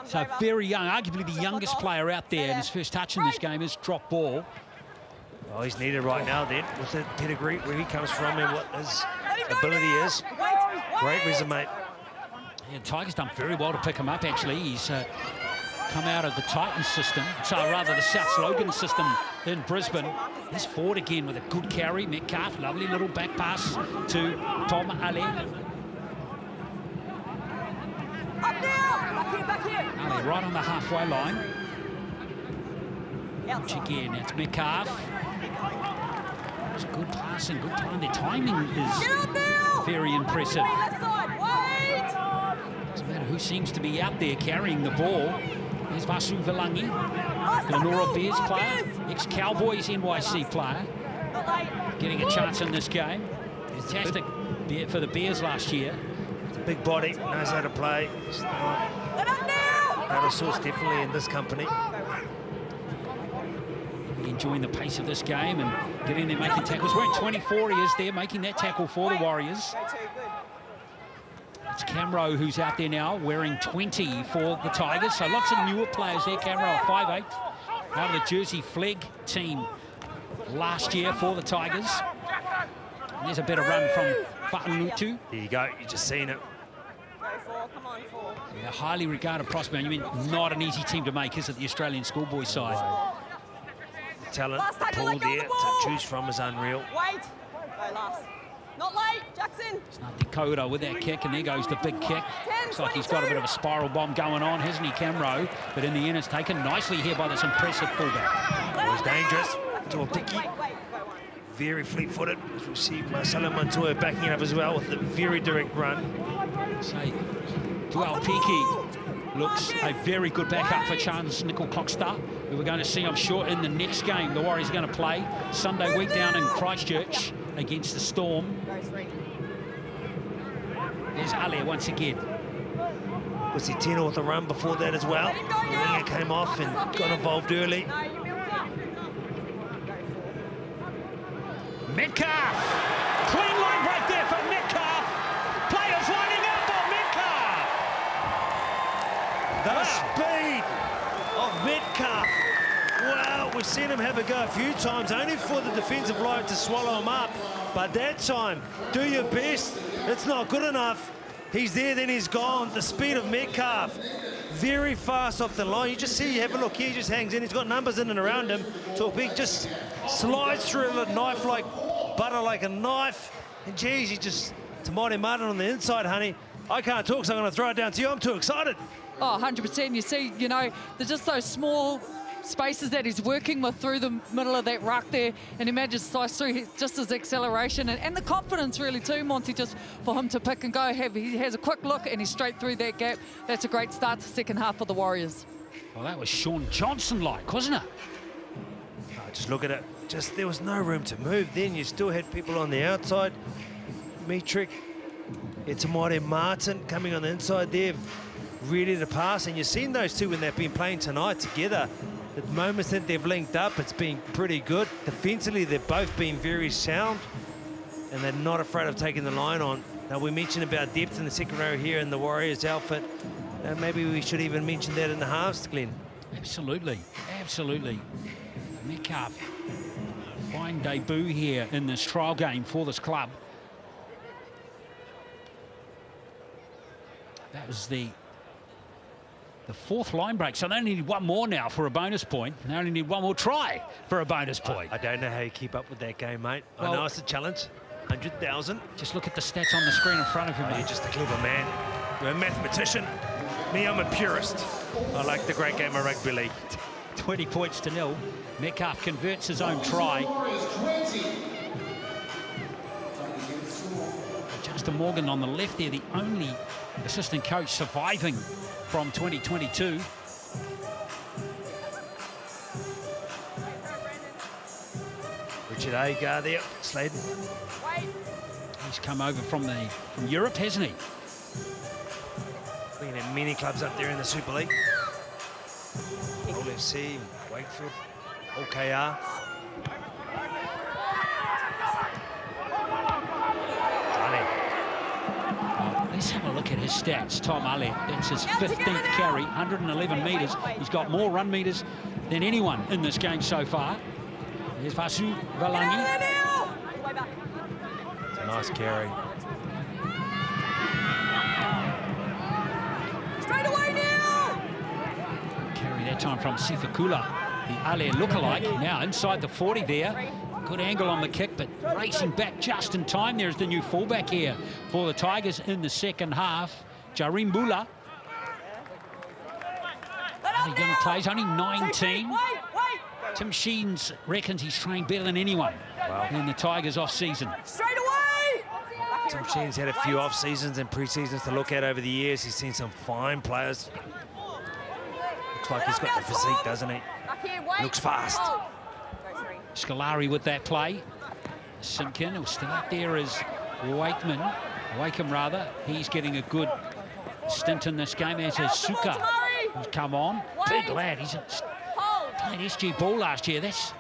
So very young, arguably the youngest player out there. And his first touch in this game is drop ball. Oh, he's needed right now then, with the pedigree, where he comes from and what his ability is. Great resume. Yeah, Tigers done very well to pick him up, actually. He's come out of the Titans system, so rather the South Logan system in Brisbane. He's forward again with a good carry. Metcalf, lovely little back pass to Tom Ale. Up now! Back here. Ale right on the halfway line. Outside. Watch again, it's Metcalf. It's good passing, good time. Their timing is very impressive. Left side, wait! Doesn't matter who seems to be out there carrying the ball. There's Vasu Vilangi, Glenora Bears player, ex-Cowboys NYC player, getting a chance in this game. Fantastic for the Bears last year. It's a big body, knows how to play. Not a source definitely in this company. really enjoying the pace of this game and getting there, making tackles. Wearing 24, he is there, making that tackle for the Warriors. It's Camro who's out there now, wearing 20 for the Tigers. So lots of newer players there. Camro, 5'8", out of the Jersey Flegg team last year for the Tigers. And there's a better run from Fa'anutu. There you go, you just seen it. Yeah, highly regarded prospect. You mean not an easy team to make, is it, the Australian schoolboy side? Talent pool there to choose from is unreal. Wait. Go last. Not late, Jackson. It's not Dakota with that kick, and there goes the big kick. Looks like he's got a bit of a spiral bomb going on, hasn't he, Camro? But in the end, it's taken nicely here by this impressive fullback. It was dangerous to a picky. Very fleet-footed, as we see Marcelo Montoya backing it up as well with a very direct run. Say, Tuaupiki looks a very good backup for Chance Nickel-Clockstar, who we're going to see, I'm sure, in the next game. The Warriors are going to play Sunday week down in Christchurch against the Storm. There's Ali once again. Was he 10 with a run before that as well? The winger came off and got involved early. Metcalf! Clean line break there for Metcalf! Players lining up on Metcalf! The speed of Metcalf. Wow, we've seen him have a go a few times, only for the defensive line to swallow him up. But that time, do your best. It's not good enough. He's there, then he's gone. The speed of Metcalf. Very fast off the line. You just see, have a look here, he just hangs in. He's got numbers in and around him. Tuaupiki just slides through a knife like butter, like a knife. And geez, he just, Tamati Martin on the inside, honey. I can't talk, so I'm going to throw it down to you. I'm too excited. Oh, 100%. You see, you know, there's just those small spaces that he's working with through the middle of that ruck there, and he manages to slice through just his acceleration and the confidence really too, Monty, just for him to pick and go. He has a quick look and he's straight through that gap. That's a great start to the second half for the Warriors. Well, that was Sean Johnson-like, wasn't it? Oh, just look at it. Just, there was no room to move then. You still had people on the outside. Metric, Tamati Martin coming on the inside there, ready to pass. And you've seen those two when they've been playing tonight together. The moments that they've linked up, it's been pretty good. Defensively, they've both been very sound, and they're not afraid of taking the line on. Now, we mentioned about depth in the second row here in the Warriors outfit. Maybe we should even mention that in the halves, Glenn. Absolutely, absolutely. Metcalf, fine debut here in this trial game for this club. That was the fourth line break, so they only need one more now for a bonus point. They only need one more try for a bonus point. I don't know how you keep up with that game, mate. Well, I know it's a challenge. 100,000. Just look at the stats on the screen in front of you, mate. You're just a clever man. You're a mathematician. Me, I'm a purist. I like the great game of rugby league. 20 points to 0. Metcalf converts his own try. Justin Morgan on the left there, the only assistant coach surviving from 2022. Richard Agar there, Sladen. He's come over from Europe, hasn't he? Playing at many clubs up there in the Super League. LFC, Wakefield, OKR. Let's have a look at his stats. Tom Ali, that's his 15th carry, 111 metres. He's got more run metres than anyone in this game so far. There's Vasu Valangi. It's a nice carry. Straight away now! Carry that time from Sifakula, the Ali lookalike. Now inside the 40 there. Good angle on the kick, but racing back just in time. There's the new fullback here for the Tigers in the second half, Jarim Bula. The young plays, only 19. Tim Sheens reckons he's trained better than anyone in the Tigers off-season. Straight away! Tim Sheen's had a few off-seasons and pre-seasons to look at over the years. He's seen some fine players. Looks like he's got the physique, doesn't he? He looks fast. Scolari with that play. Simpkin, who's still up there as Wakeham rather. He's getting a good stint in this game, as is Suka, who's come on. Big lad, he's played SG ball last year. That's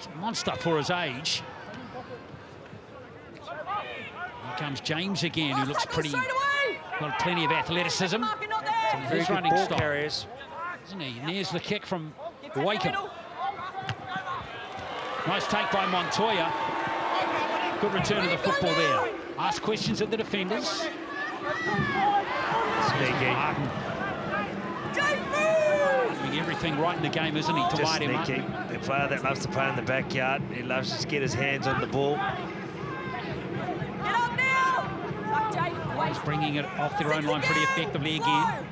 He's a monster for his age. Here comes James again, who looks pretty, got plenty of athleticism. Some very good running ball style, carriers. isn't he? And there's the kick from Wakeham. Nice take by Montoya. Good return of the football there. Ask questions of the defenders. Sneaky. Martin. Doing everything right in the game, isn't he? Just Tamati sneaky. Martin. The player that loves to play in the backyard. He loves to just get his hands on the ball. He's bringing it off their own line pretty effectively again.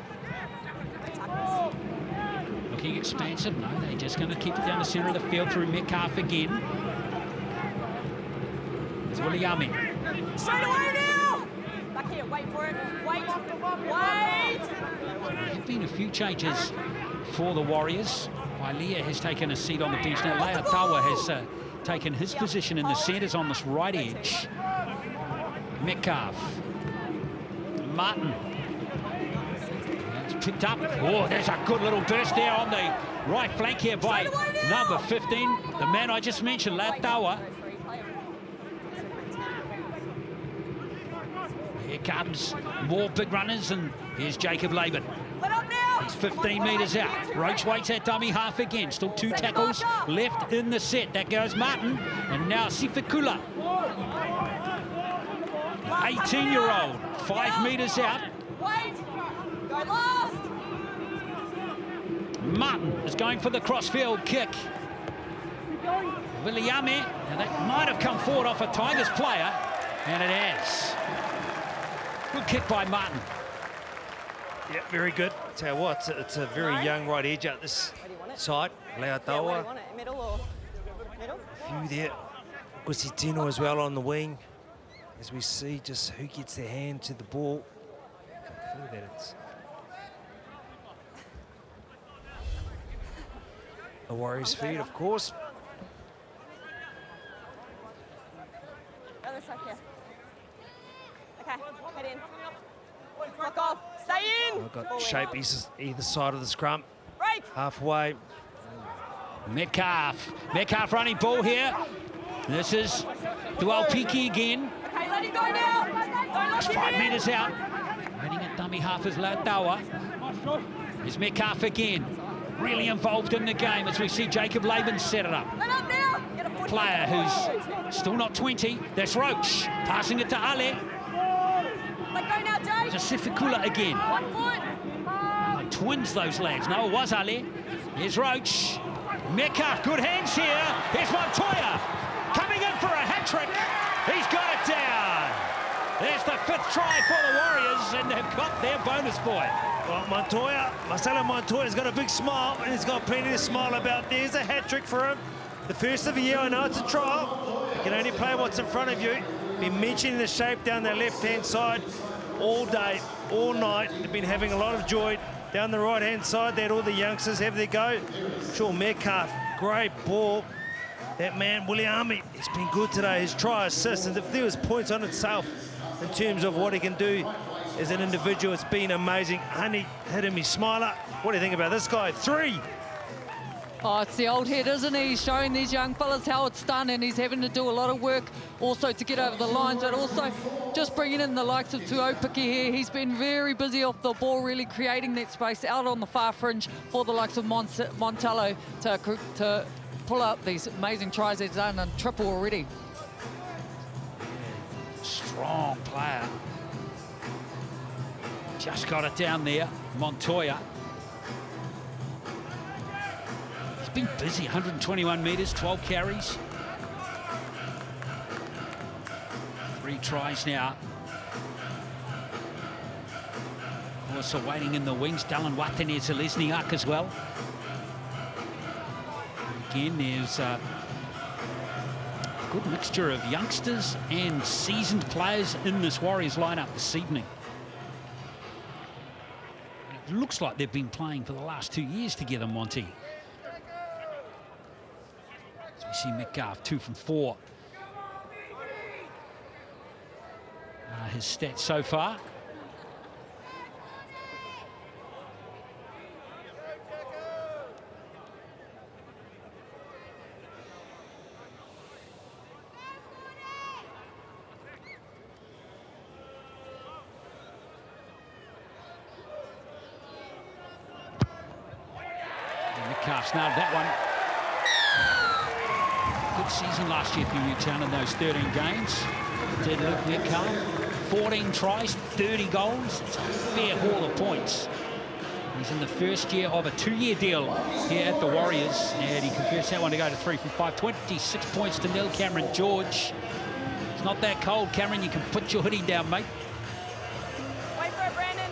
Looking expansive. No, they're just going to keep it down the centre of the field through Metcalf again. There's Williami. Straight away now! Back here, wait for it. Wait. There have been a few changes for the Warriors. Wailea has taken a seat on the bench now. Leatawa has taken his position in the centres on this right edge. Metcalf. Martin. It's picked up. Oh, there's a good little burst there on the right flank here by number 15, the man I just mentioned, Leatawa. Here comes more big runners, and here's Jacob Laban. He's 15 metres out. Roach waits at dummy half again. Still 2 tackles left in the set. That goes Martin, and now Sifikula. 18-year-old, 5 metres out. Go last. Martin is going for the crossfield kick. Williami, now that might have come forward off a Tigers player, and it has. Good kick by Martin. Yeah, very good. Tell you what, it's a very young right edge out this side. Leatawa. Middle or middle? A few there. Gusitino as well on the wing. As we see just who gets their hand to the ball. I feel that it's the Warriors' feed, of course. Other side here. Okay, head in. Fuck off. Stay in. I've got shape either side of the scrum. Break. Halfway. Metcalf running ball here. This is Dualpiki again. Okay, let it go now. Don't lock it 5 in. metres out. Running at dummy half is Leatawa. Here's Metcalf again. Really involved in the game as we see Jacob Laban set it up. Let up now. Get a foot. Player who's still not 20. That's Roach. Passing it to Ale. Let go now, Jay. To Sifikula again. 1 foot. Twins, those lads. No, it was Ale. Here's Roach. Metcalf, good hands here. Here's Montoya. Coming in for a hat-trick. He's got it down. There's the 5th try for the Warriors, and they've got their bonus point. Well, Marcelo Montoya's got a big smile, and he's got plenty to smile about. There's a hat-trick for him. The first of the year. I know it's a trial. You can only play what's in front of you. Been mentioning the shape down the left-hand side all day, all night. They've been having a lot of joy down the right-hand side. That all the youngsters have their go. Sure, Metcalf, great ball. That man, Williami, he's been good today. His try assist, and if there was points on itself in terms of what he can do as an individual, it's been amazing. Honey hit him, his smiler. What do you think about this guy? 3. Oh, it's the old head, isn't he? He's showing these young fellas how it's done, and he's having to do a lot of work also to get over the lines, but also just bringing in the likes of Tuopiki here. He's been very busy off the ball, really creating that space out on the far fringe for the likes of Montello to pull up these amazing tries he's done, and triple already. Strong player. Just got it down there, Montoya. He's been busy, 121 metres, 12 carries. 3 tries now. Also waiting in the wings, Dallin Watanez Lesniak as well. Again, there's a good mixture of youngsters and seasoned players in this Warriors lineup this evening. It looks like they've been playing for the last 2 years together, Monty. As we see Metcalf, 2 from 4. His stats so far. Metcalf's nailed that one. Good season last year for Newtown in those 13 games. Did Luke Metcalf. 14 tries, 30 goals. It's a fair haul of points. He's in the first year of a 2-year deal here at the Warriors, and he converts that one to go to 3 from 5. 26 points to nil. Cameron George. It's not that cold, Cameron. You can put your hoodie down, mate. Wait for it, Brandon.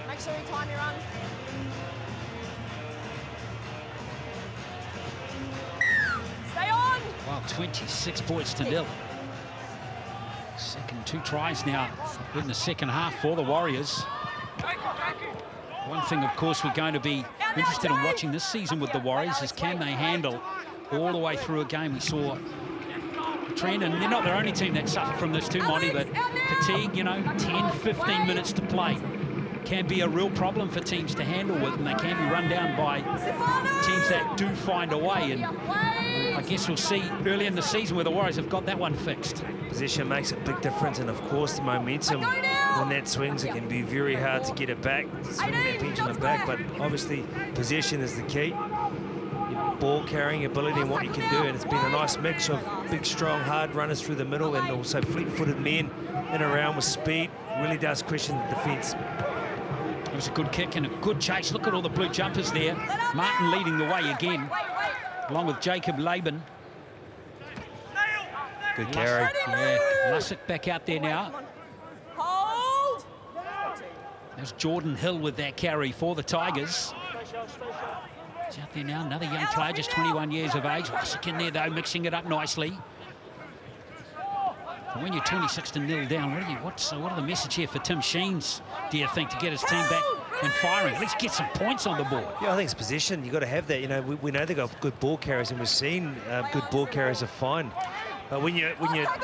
Make sure you time your run. Stay on. Wow, 26 points to nil. Second 2 tries now in the second half for the Warriors. One thing, of course, we're going to be interested in watching this season with the Warriors is can they handle all the way through a game. We saw the trend, and they're not the only team that suffered from this too, Monty, but fatigue, you know, 10, 15 minutes to play can be a real problem for teams to handle with, and they can be run down by teams that do find a way. And I guess we'll see early in the season where the Warriors have got that one fixed. Position makes a big difference, and of course the momentum when that swings, it can be very hard to get it back, swing that pendulum back, but obviously possession is the key. Your ball carrying ability and what you can do, and it's been a nice mix of big, strong, hard runners through the middle and also fleet-footed men in and around with speed. Really does question the defence. It was a good kick and a good chase. Look at all the blue jumpers there. Martin leading the way again, along with Jacob Laban. Good carry. Yeah, Lussick back out there now. Hold. There's Jordan Hill with that carry for the Tigers. He's out there now, another young player, just 21 years of age. Lussick in there, though, mixing it up nicely. And when you're 26-0 down, what are the message here for Tim Sheens, do you think, to get his team back and firing? Let's get some points on the board. Yeah, I think it's position. You've got to have that. You know, we know they've got good ball carriers, and we've seen good ball carriers are fine. But when you're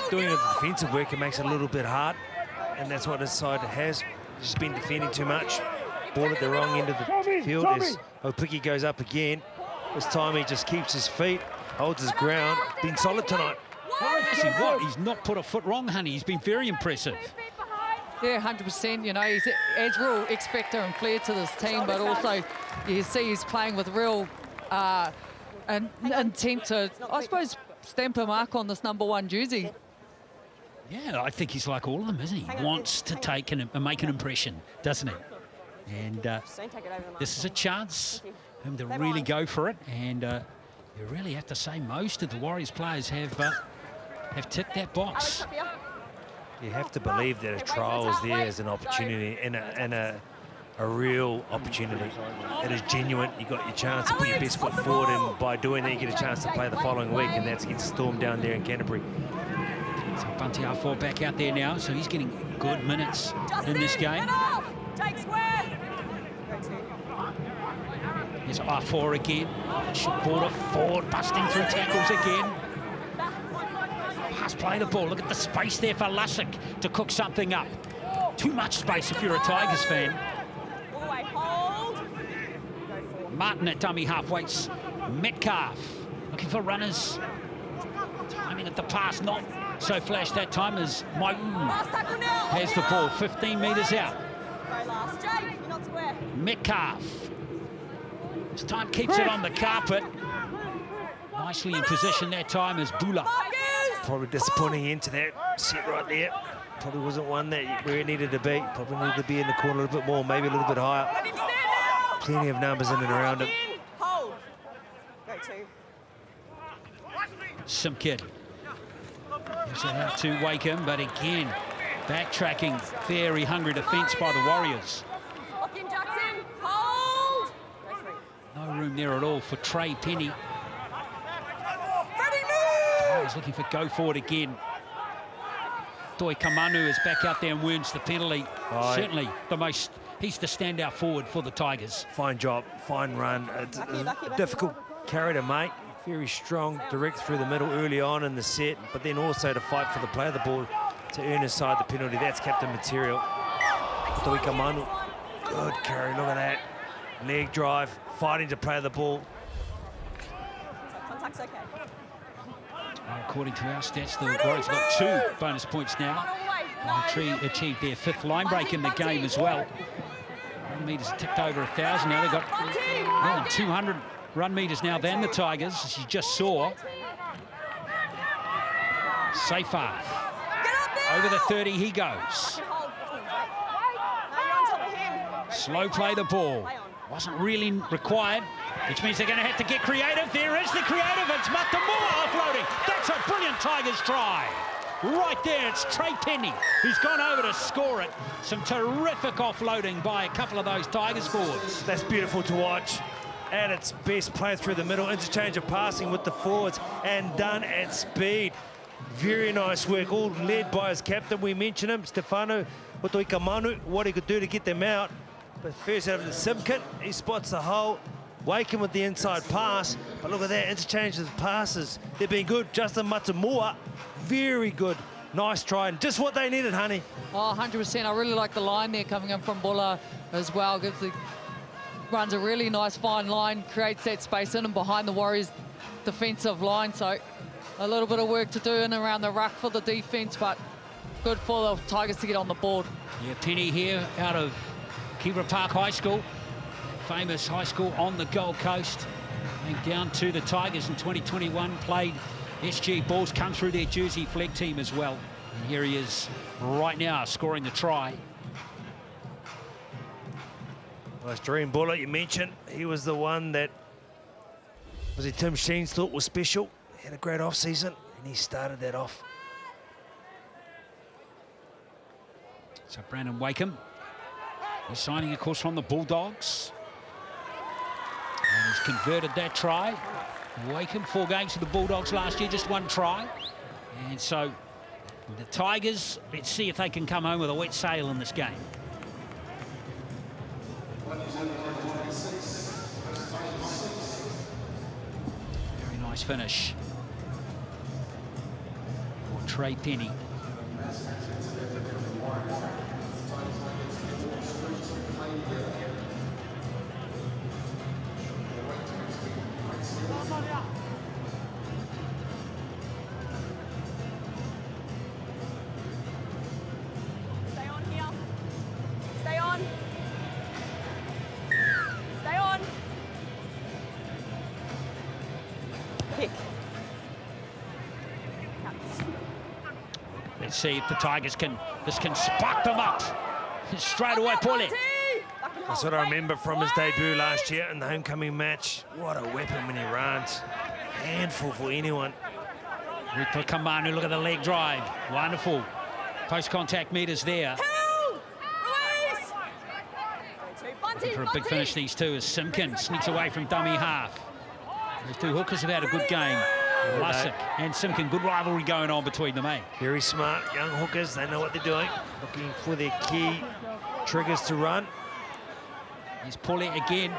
doing the defensive work, it makes it a little bit hard, and that's what this side has. Just been defending too much. Ball at the wrong end of the field as Opiki goes up again. This time he just keeps his feet, holds his ground. Been solid tonight. He's not put a foot wrong, honey. He's been very impressive. Yeah, 100%. You know, he adds real X factor and flair to this team, but also you see he's playing with real intent to, I suppose, stamp a mark on this #1 jersey. Yeah, I think he's like all of them, isn't he? He wants to take and make an impression, doesn't he? And this is a chance for him to really go for it. And you really have to say most of the Warriors players have ticked that box. You have to believe that a trial is there as an opportunity and a real opportunity. It is genuine. You got your chance to put your best foot forward, and by doing that, you get a chance to play the following week, and that's against Storm down there in Canterbury. So Bunty R4 back out there now, so he's getting good minutes in this game. Take square. Here's R4 again. Should border forward, busting through tackles again. Pass play the ball. Look at the space there for Lussick to cook something up. Too much space if you're a Tigers fan. Martin at dummy half waits. Metcalf looking for runners. Timing at the pass, not so flash that time as Maioun has the ball 15 metres out. Metcalf. This time keeps it on the carpet. Nicely in position that time as Bula. Probably disappointing into that set right there. Probably wasn't one where it needed to be. Probably needed to be in the corner a little bit more, maybe a little bit higher. Plenty of numbers in and around him. Simkid gives it out to Wakeham, but again, backtracking, very hungry defence by the Warriors. No room there at all for Trey Penny. He's looking for go forward again. Doi Kamanu is back out there and wins the penalty. Certainly he's the standout forward for the Tigers. Fine job, fine run. It's a difficult carry to make. Very strong, direct through the middle early on in the set, but then also to fight for the play of the ball to earn his side the penalty. That's captain material. Doi Kamanu, good carry, look at that. Leg drive, fighting to play the ball. Contact's okay. According to our stats, the Warriors got 2 bonus points now. Tree achieved their 5th line break in the game as well. Run meters ticked over 1,000 now. They've got more than 200 run meters now than the Tigers, as you just saw. Seyfarth. Over the 30 he goes. Slow play the ball. Wasn't really required, which means they're going to have to get creative. There is the creative. It's Matamua offloading. That's a brilliant Tigers try. Right there, it's Trey Penny who's gone over to score it. Some terrific offloading by a couple of those Tigers forwards. That's beautiful to watch. At its best, play through the middle, interchange of passing with the forwards, and done at speed. Very nice work, all led by his captain. We mentioned him, Stefano Otoikamanu, what he could do to get them out. But first out of the Simpkin, he spots the hole. Waken with the inside pass. But look at that, interchange of passes. They've been good. Justin Matamua, very good. Nice try, and just what they needed, honey. Oh, 100%. I really like the line there coming in from Buller as well. Runs a really nice fine line, creates that space in and behind the Warriors' defensive line. So a little bit of work to do in and around the ruck for the defense, but good for the Tigers to get on the board. Yeah, Penny here out of Kibra Park High School, famous high school on the Gold Coast. Went down to the Tigers in 2021, played SG balls, come through their Jersey flag team as well. And here he is right now scoring the try. Nice Dream Buller, you mentioned. He was the one that Tim Sheens thought was special. He had a great off-season, and he started that off. So Brandon Wakeham, he's signing, of course, from the Bulldogs. And he's converted that try. Wakeham, 4 games for the Bulldogs last year, just 1 try. And so the Tigers, let's see if they can come home with a wet sail in this game. Very nice finish for Trey Penny. Stay on here. Stay on. Stay on. Kick. Let's see if the Tigers can spark them up straight away. Paulie. That's what I remember from his debut last year in the homecoming match. What a weapon when he runs. Handful for anyone. Rito Kamanu, look at the leg drive. Wonderful. Post-contact meters there. Looking for a big finish, these two, as Simpkin sneaks away from dummy half. These two hookers have had a good game. Lussick and Simpkin, good rivalry going on between them, eh? Very smart young hookers. They know what they're doing. Looking for their key triggers to run. Here's Paulie again.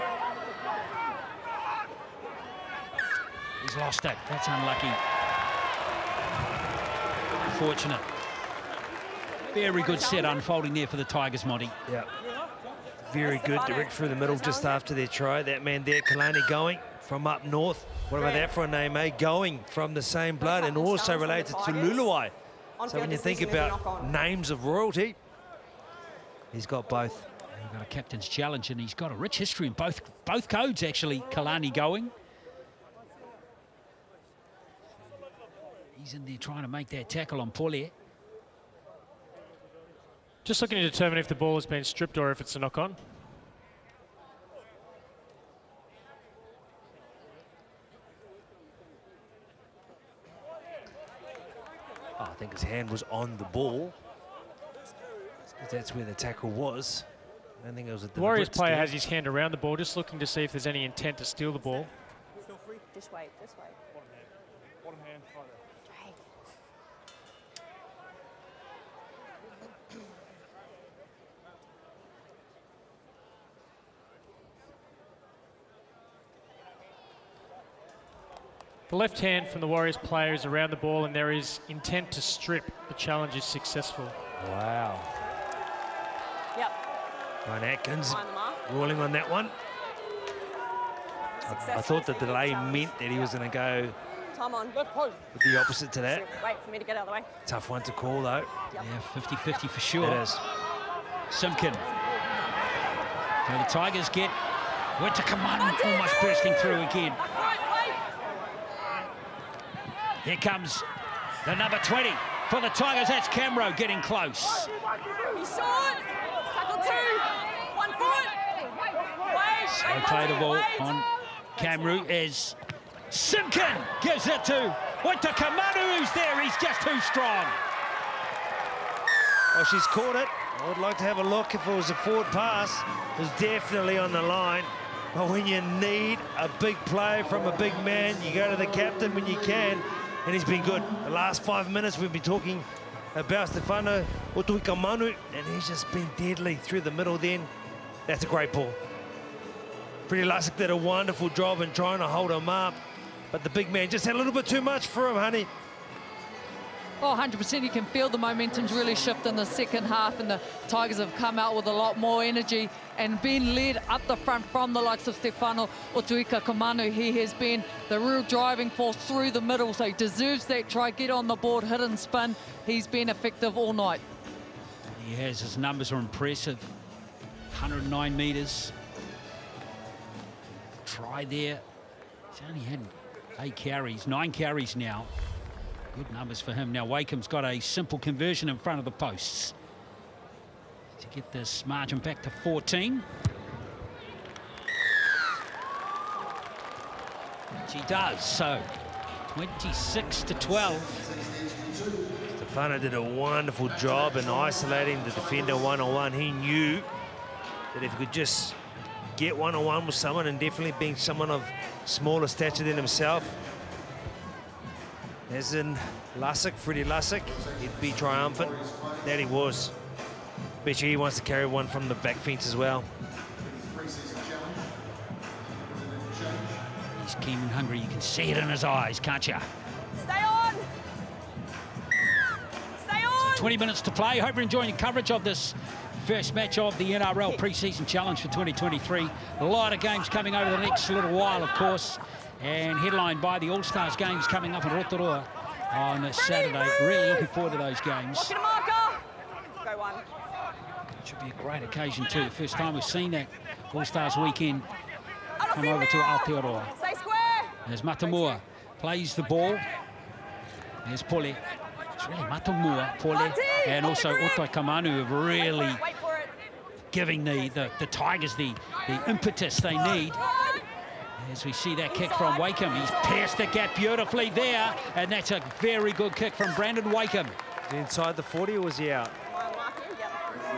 He's lost it. That's unlucky. Unfortunate. Very good set unfolding there for the Tigers, Monty. Yeah. Very good, direct through the middle just after their try. That man there, Kalani, going from up north. What about that for a name, eh? Going from the same blood and also related to Luluai. So when you think about names of royalty, he's got both. We've got a captain's challenge, and he's got a rich history in both codes, actually. Kalani going. He's in there trying to make that tackle on Paulie. Just looking to determine if the ball has been stripped or if it's a knock-on. Oh, I think his hand was on the ball. That's where the tackle was. I don't think it was a the Warriors player has his hand around the ball, just looking to see if there's any intent to steal the ball. Still free. This way, this way. Bottom hand. The left hand from the Warriors player is around the ball, and there is intent to strip. The challenge is successful. Wow. Yep. Ryan Atkins ruling on that one. I thought the delay meant that he was going to go Time on. with the opposite to that. Wait for me to get out of the way. Tough one to call, though. Yep. Yeah, 50-50 for sure. It is. Simpkin. So the Tigers get Wetakamanu almost bursting through again. Here comes the number 20 for the Tigers. That's Camro getting close. He's short. Tackle 2. 1 foot. They play the ball on Camru as Simpkin gives it to Wetakamanu, who's there. He's just too strong. Oh, she's caught it. I would like to have a look if it was a forward pass. It was definitely on the line. But when you need a big play from a big man, you go to the captain when you can, and he's been good. The last 5 minutes we've been talking about Stefano Otuikamanu, and he's just been deadly through the middle then. That's a great ball. Pretty Lussick did a wonderful job in trying to hold him up, but the big man just had a little bit too much for him, honey. Oh, 100%. You can feel the momentum's really shift in the second half, and the Tigers have come out with a lot more energy and been led up the front from the likes of Stefano Otuikamanu. He has been the real driving force through the middle, so he deserves that try. Get on the board, hit and spin. He's been effective all night. He has. His numbers are impressive. 109 metres. Try there. He's only had 8 carries, 9 carries now. Good numbers for him. Now Wakeham's got a simple conversion in front of the posts to get this margin back to 14. She does, so 26-12. Stefano did a wonderful job in isolating the defender one-on-one. He knew that if he could just get one-on-one with someone, and definitely being someone of smaller stature than himself, as in Lussick, Freddie Lussick, he'd be triumphant. That he was. Bet you he wants to carry one from the back fence as well. He's keen and hungry. You can see it in his eyes, can't you? Stay on. Stay on. 20 minutes to play. Hope you're enjoying your coverage of this first match of the NRL Pre-Season Challenge for 2023. A lot of games coming over the next little while, of course, and headlined by the All-Stars games coming up in Rotorua on Saturday. Really looking forward to those games. Look at a marker. Go 1. Should be a great occasion too. The first time we've seen that All-Stars weekend come over to Aotearoa. Stay square. There's Matamua, plays the ball. There's Pole. It's really Matamua, Pole, and also Otuikamanu have really giving the Tigers the impetus they need. As we see that kick from Wakeham, he's pierced the gap beautifully there, and that's a very good kick from Brandon Wakeham. Inside the 40, or was he out?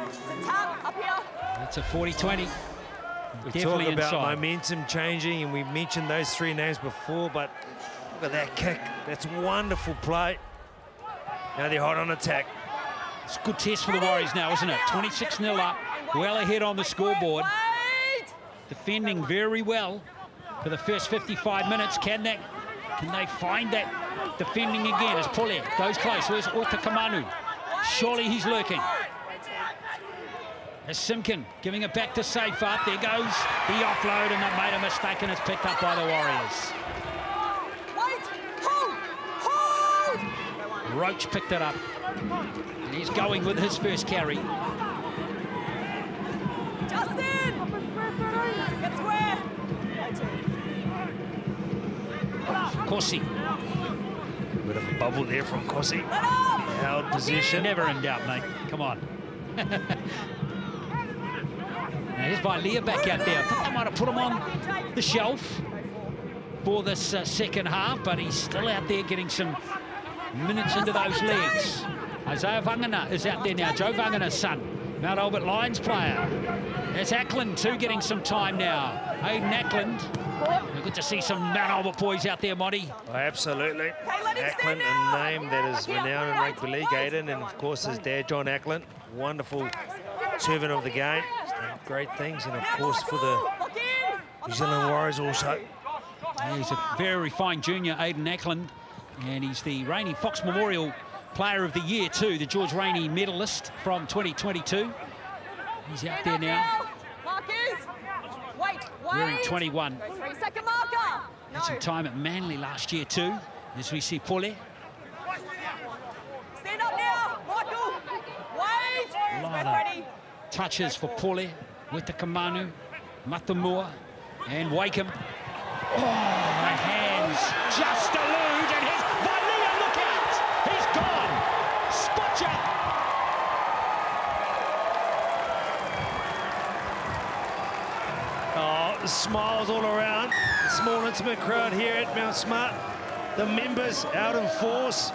It's a tap up here. That's a 40-20. We Definitely talk about inside. momentum changing, and we mentioned those 3 names before, but look at that kick. That's wonderful play. Now they're hot on attack. It's a good test for the Warriors now, isn't it? 26-0 up, well ahead on the scoreboard. Defending very well for the first 55 minutes. Can they find that defending again as Pole goes close? Where's Otuikamanu? Surely he's lurking. As Simpkin giving it back to Seyfarth. There goes the offload, and they made a mistake, and it's picked up by the Warriors. Roach picked it up, and he's going with his first carry. Justin! Get square! Corsi. Bit of a bubble there from Corsi. Held position. Never in doubt, mate. Come on. Now here's Vailea back out there. I think they might have put him on the shelf for this second half, but he's still out there getting some minutes into those legs. Isaiah Vangana is out there now. Joe Vangana's son, Mount Albert Lions player. There's Ackland too, getting some time now. Hayden Ackland. Good to see some Mount Albert boys out there, Monty. Oh, absolutely. Ackland, a name that is renowned in rugby league, Aiden, and of course his dad, John Ackland, wonderful servant of the game. He's done great things, and of course for the New Zealand Warriors also. Yeah, he's a very fine junior, Hayden Ackland, and he's the Rainey Fox Memorial Player of the Year too, the George Rainey medalist from 2022. He's out there now. Wearing 21. Had some time at Manly last year too, as we see Pole. Stand up now, Michael. Wait. A lot of touches for Pole. with the Kamanu, Matamua, and Wakeham. Oh, the hands just elude, and here's Vailea, look out! He's gone! Spotcha! Oh, smiles all around. Small, intimate crowd here at Mount Smart. The members out in force.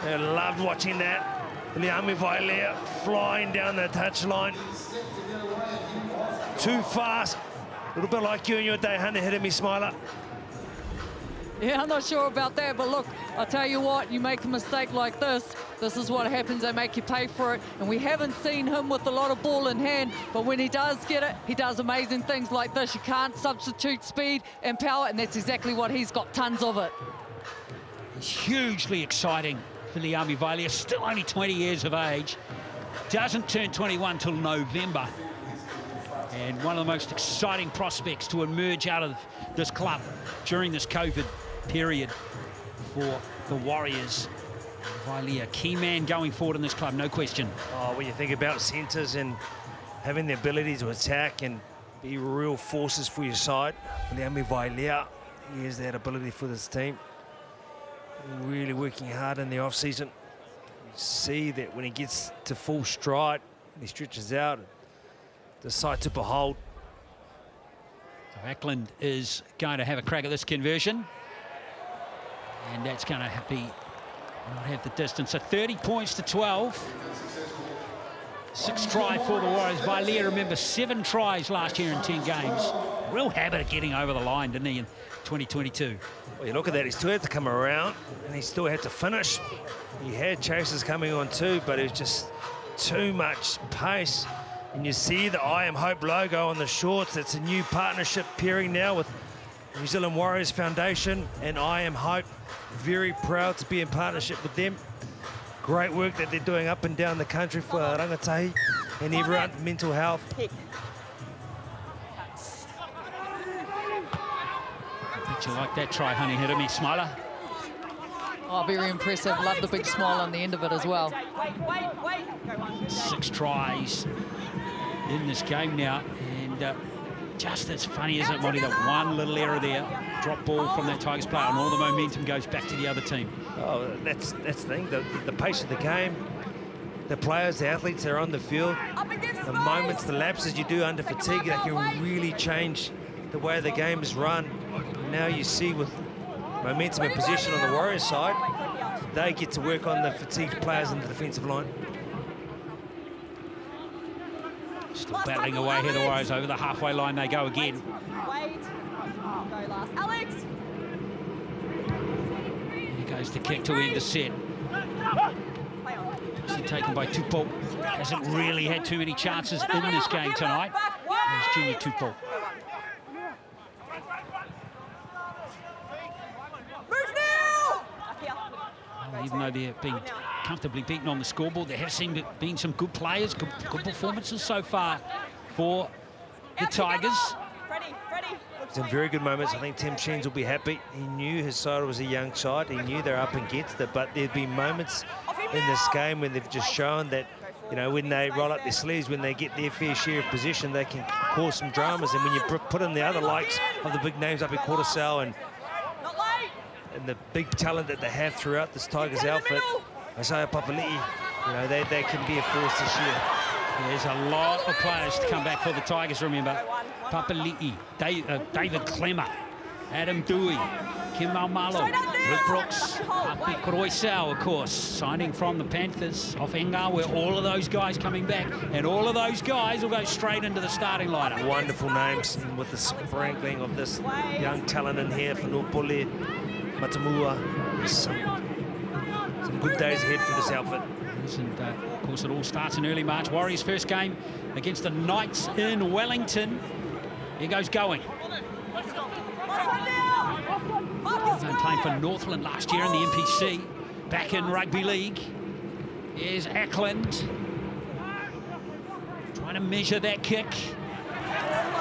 They loved watching that. Liami Vailea flying down the touchline. Too fast. A little bit like you in your day, Hunter, hitting me, Smiler. Yeah, I'm not sure about that, but look, I'll tell you what, you make a mistake like this is what happens, they make you pay for it. And we haven't seen him with a lot of ball in hand, but when he does get it, he does amazing things like this. You can't substitute speed and power, and that's exactly what he's got, tons of it. It's hugely exciting for Liami Vailea, still only 20 years of age. Doesn't turn 21 till November. And one of the most exciting prospects to emerge out of this club during this COVID period for the Warriors. Vailea, key man going forward in this club, no question. Oh, when you think about centres and having the ability to attack and be real forces for your side, Liami Vailea, he has that ability for this team. Really working hard in the off-season. You see that when he gets to full stride, he stretches out, the sight to behold. So Ackland is going to have a crack at this conversion. And that's going to not have the distance. So 30 points to 12. 6 try for the Warriors. Vailea, remember, 7 tries last year in 10 games. Real habit of getting over the line, didn't he, in 2022? Well, you look at that, he still had to come around and he still had to finish. He had chasers coming on too, but it was just too much pace. And you see the I Am Hope logo on the shorts. It's a new partnership pairing now with New Zealand Warriors Foundation and I Am Hope. Very proud to be in partnership with them. Great work that they're doing up and down the country for rangatahi and everyone, mental health. Did you like that try, Honey? Hit me, Smiler. Oh, very impressive. Love the big smile on the end of it as well. 6 tries in this game now, and just as funny, isn't it, Monty, that one little error there, drop ball from that Tigers player, and all the momentum goes back to the other team. Oh, that's the thing, the pace of the game, the players, the athletes that are on the field, the moments, the lapses you do under fatigue, that can really change the way the game is run. Now you see with momentum and possession on the Warriors side, they get to work on the fatigued players in the defensive line. Still battling away here, the Warriors over the halfway line. They go again. Wait. Go last. Alex! Here goes the kick to end the set. Taken by Tupou. Hasn't really had too many chances in this game tonight. There's Junior Tupou. Even though they're being comfortably beaten on the scoreboard, there have seemed to been some good players, good performances so far for the Tigers. Some very good moments. I think Tim Sheens will be happy. He knew his side was a young side. He knew they're up against it, but there've been moments in this game when they've just shown that, you know, when they roll up their sleeves, when they get their fair share of position, they can cause some dramas. And when you put in the other likes of the big names up in Quartercell and the big talent that they have throughout this Tigers outfit, Isaiah Papali'i, you know, they can be a force this year. There's a lot of players to come back for the Tigers, remember. Papali'i, David Clemmer, Adam Dewey, Kim Maumalo, Luke Brooks, Hapi Koroisau, of course, signing from the Panthers off Engar, where all of those guys coming back, and all of those guys will go straight into the starting lineup. Wonderful names, and with the sprinkling of this young talent in here for Nopole, Matamua. Some good days ahead for this outfit. And of course, it all starts in early March. Warriors' first game against the Knights in Wellington. Here goes Going. Playing for Northland last year in the NPC. Back in Rugby League. Here's Ackland. Trying to measure that kick.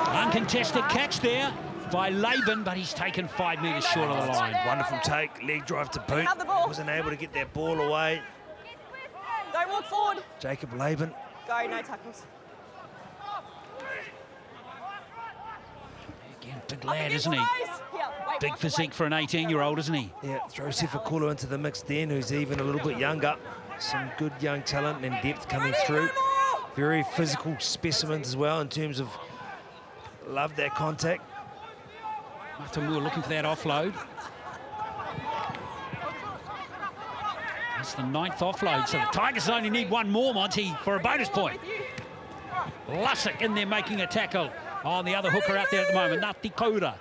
Uncontested catch there by Laban, but he's taken 5 metres short of the line. Wonderful take, leg drive to boot. Wasn't able to get that ball away. Don't walk forward. Jacob Laban. Go, no tackles. Again, big lad, isn't he? Big physique for an 18-year-old, isn't he? Yeah, throw Sifakula into the mix then, who's even a little bit younger. Some good young talent and depth coming through. Very physical specimens as well in terms of love that contact. Matamua looking for that offload. That's the 9th offload, so the Tigers only need one more, Monty, for a bonus point. Lussick in there making a tackle on the other hooker out there at the moment, Ngati Kaura.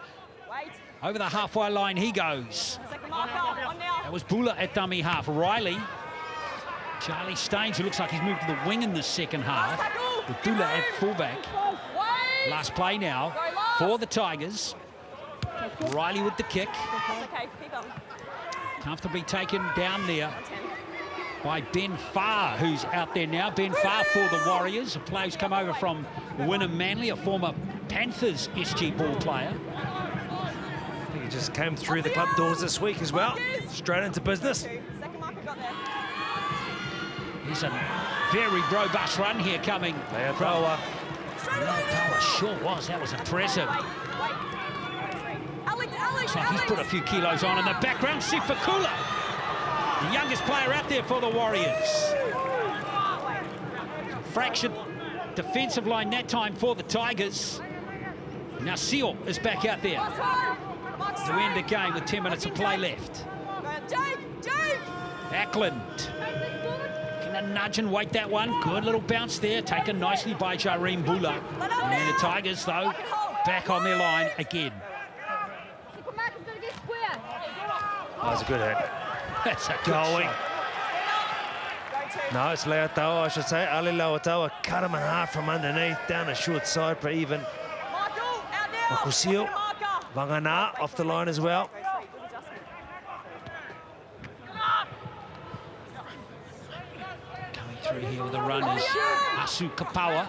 Over the halfway line he goes. That was Bula at dummy half. Riley. Charlie Staines, who looks like he's moved to the wing in the second half. With Bula at fullback. Last play now for the Tigers. Riley with the kick. Comfortably taken down there by Ben Farr, who's out there now. Ben Farr for the Warriors, a player who's come over from Wynnum Manly, a former Panthers SG ball player. I think he just came through the club doors this week as well. Straight into business. Here's a very robust run here coming. Leotawa. Leotawa sure was. That was impressive. Looks like he's put a few kilos on in the background. Sifakula, the youngest player out there for the Warriors. Fractured defensive line that time for the Tigers. Now Seal is back out there to end the game with 10 minutes of play left. Ackland can nudge and wait that one. Good little bounce there, taken nicely by Jareen Bula. And the Tigers, though, back on their line again. That was a good hit. That's a good Going. shot. No, it's Leotawa, I should say. Ali Leotawa cut him in half from underneath, down the short side for even. Makusio, Vangana off the line as well. Coming through here with the runners, Asu Kapawa.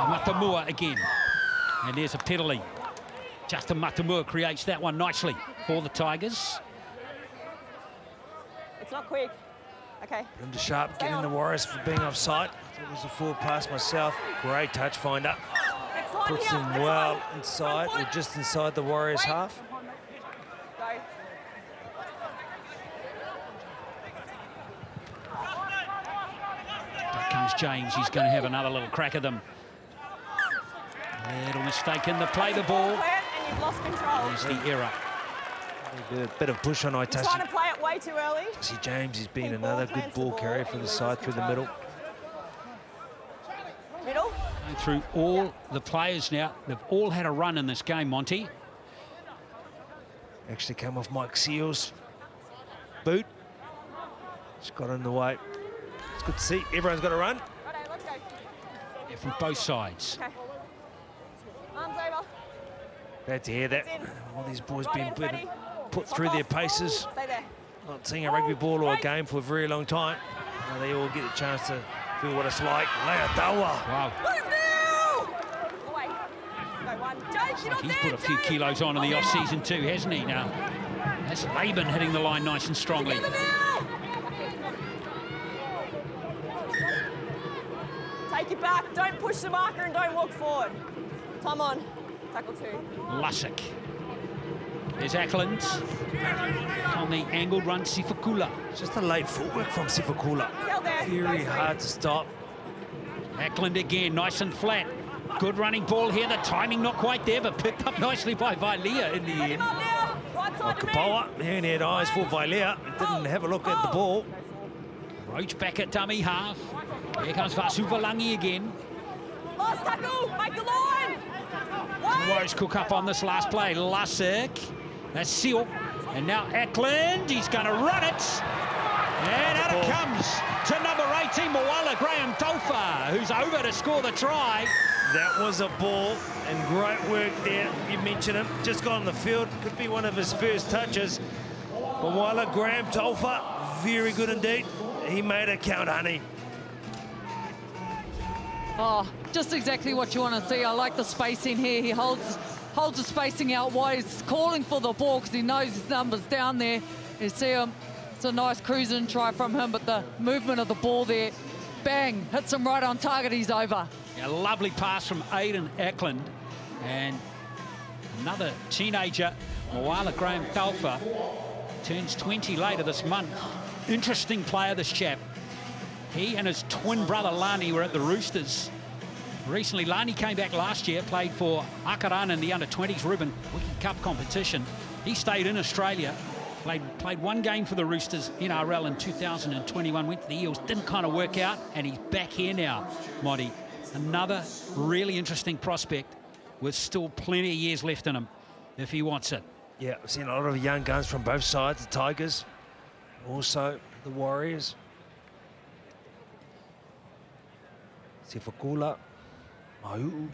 Matamua again. And there's a penalty. Justin Matamua creates that one nicely for the Tigers. It's not quick. Okay. Linda Sharp getting the Warriors for being offside. It was a forward pass myself. Great touch finder. Puts him well inside, or just inside the Warriors half. Back comes James. He's going to have another little crack at them. Little mistake in the play the ball. You've lost control. There's the error. A bit of push on Itachi. Trying to play it way too early. See, James has been another good ball carrier for the side through the middle. Middle. Going through all the players now. They've all had a run in this game, Monty. Actually came off Mike Seal's boot. Just got in the way. It's good to see. Everyone's got a run. Righto, let's go. Yeah, from both sides. Okay. Arms over. Glad to hear that. All these boys being put through their paces. Stay there. Not seeing a rugby ball or a game for a very long time. Now they all get a chance to feel what it's like. Leotawa. Wow. He's put a few kilos on in the off-season too, hasn't he? Now, that's Laban hitting the line nice and strongly. Take it back. Don't push the marker and don't walk forward. Time on. Tackle 2. Lussick. There's Ackland. On the angled run, Sifakula. Just a late footwork from Sifakula. Very hard to stop. Ackland again, nice and flat. Good running ball here. The timing not quite there, but picked up nicely by Vailea in the end. Kapawa, he only had eyes for Vailea. Didn't have a look at the ball. Roach back at dummy half. Here comes Vasuvalangi again. Last tackle, make the line. The Warriors cook up on this last play. Lussick. That's Seal. And now Ackland. He's going to run it. And out it comes to number 18, Moala Graham Tolfa, who's over to score the try. That was a ball, and great work there. You mentioned him, just got on the field. Could be one of his first touches. Moala Graham Tolfa, very good indeed. He made it count, honey. Oh, just exactly what you want to see. I like the spacing here. He holds the spacing out wide. He's calling for the ball because he knows his number's down there. You see him. It's a nice cruising try from him, but the movement of the ball there, bang, hits him right on target. He's over. A lovely pass from Aidan Eklund. And another teenager, Moala Graham Talfa, turns 20 later this month. Interesting player, this chap. He and his twin brother Lani were at the Roosters. Recently, Lani came back last year, played for Akaran in the under-20s Ribbon Wiki Cup competition. He stayed in Australia, played one game for the Roosters NRL in 2021, went to the Eels, didn't kind of work out, and he's back here now, Monty. Another really interesting prospect with still plenty of years left in him if he wants it. Yeah, I've seen a lot of young guns from both sides, the Tigers, also the Warriors. Sifakula, Mau'u.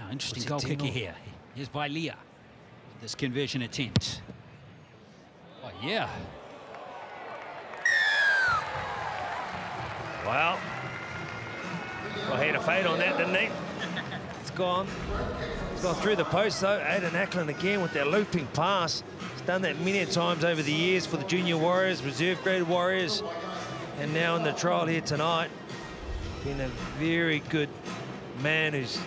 Interesting goal kicker here. Here's Vailea. This conversion attempt. Oh, yeah. Well, he had a fade on that, didn't he? It's gone. It's gone through the post, though. Aidan Eklund again with that looping pass. He's done that many times over the years for the junior Warriors, reserve grade Warriors, and now in the trial here tonight. Been a very good man who's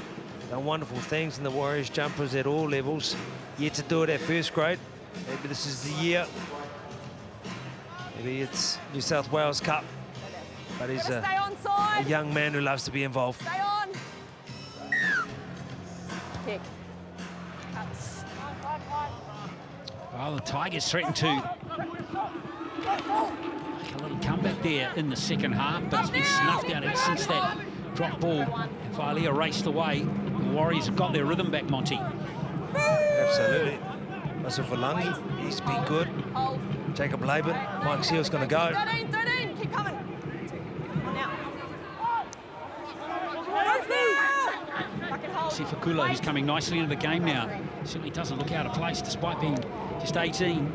done wonderful things in the Warriors jumpers at all levels. Yet to do it at first grade. Maybe this is the year. Maybe it's New South Wales Cup. But he's a young man who loves to be involved. Stay on. Kick. Well, the Tigers threatened to make a little comeback there in the second half, but it's been snuffed out ever since that drop ball. And Vailea raced away. The Warriors have got their rhythm back, Monty. Absolutely. Russell Falangi, he's been good. Jacob Laban, Mike Seal's going to go. 13, keep coming. Come on now. Sifakula, who's coming nicely into the game now. Certainly doesn't look out of place despite being just 18.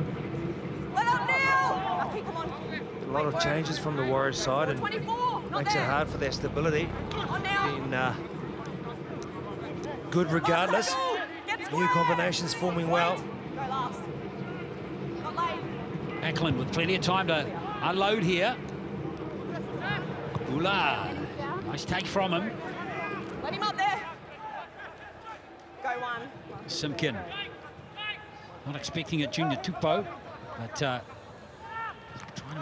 Let up now. Come on. A lot of changes from the Warriors side and makes it hard for their stability. Been good regardless. New combinations forming well. Go last. Not late. Eklund with plenty of time to unload here. Ula, nice take from him. Let him up there. Go one. Simpkin. Not expecting it, Junior Tupou, but trying to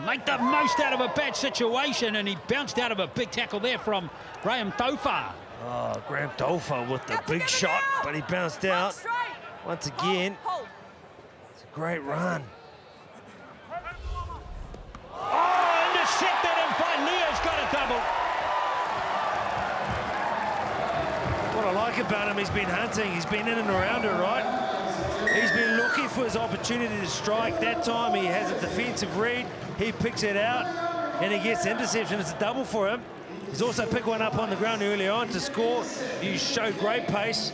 make the most out of a bad situation, and he bounced out of a big tackle there from Graham Tofa. Oh, Graham Dolfa with the big shot, but he bounced out once again. It's a great run. Oh, intercepted, and Vailea's got a double. What I like about him, he's been hunting. He's been in and around it, right? He's been looking for his opportunity to strike. That time he has a defensive read. He picks it out, and he gets the interception. It's a double for him. He's also picked one up on the ground early on to score. You show great pace.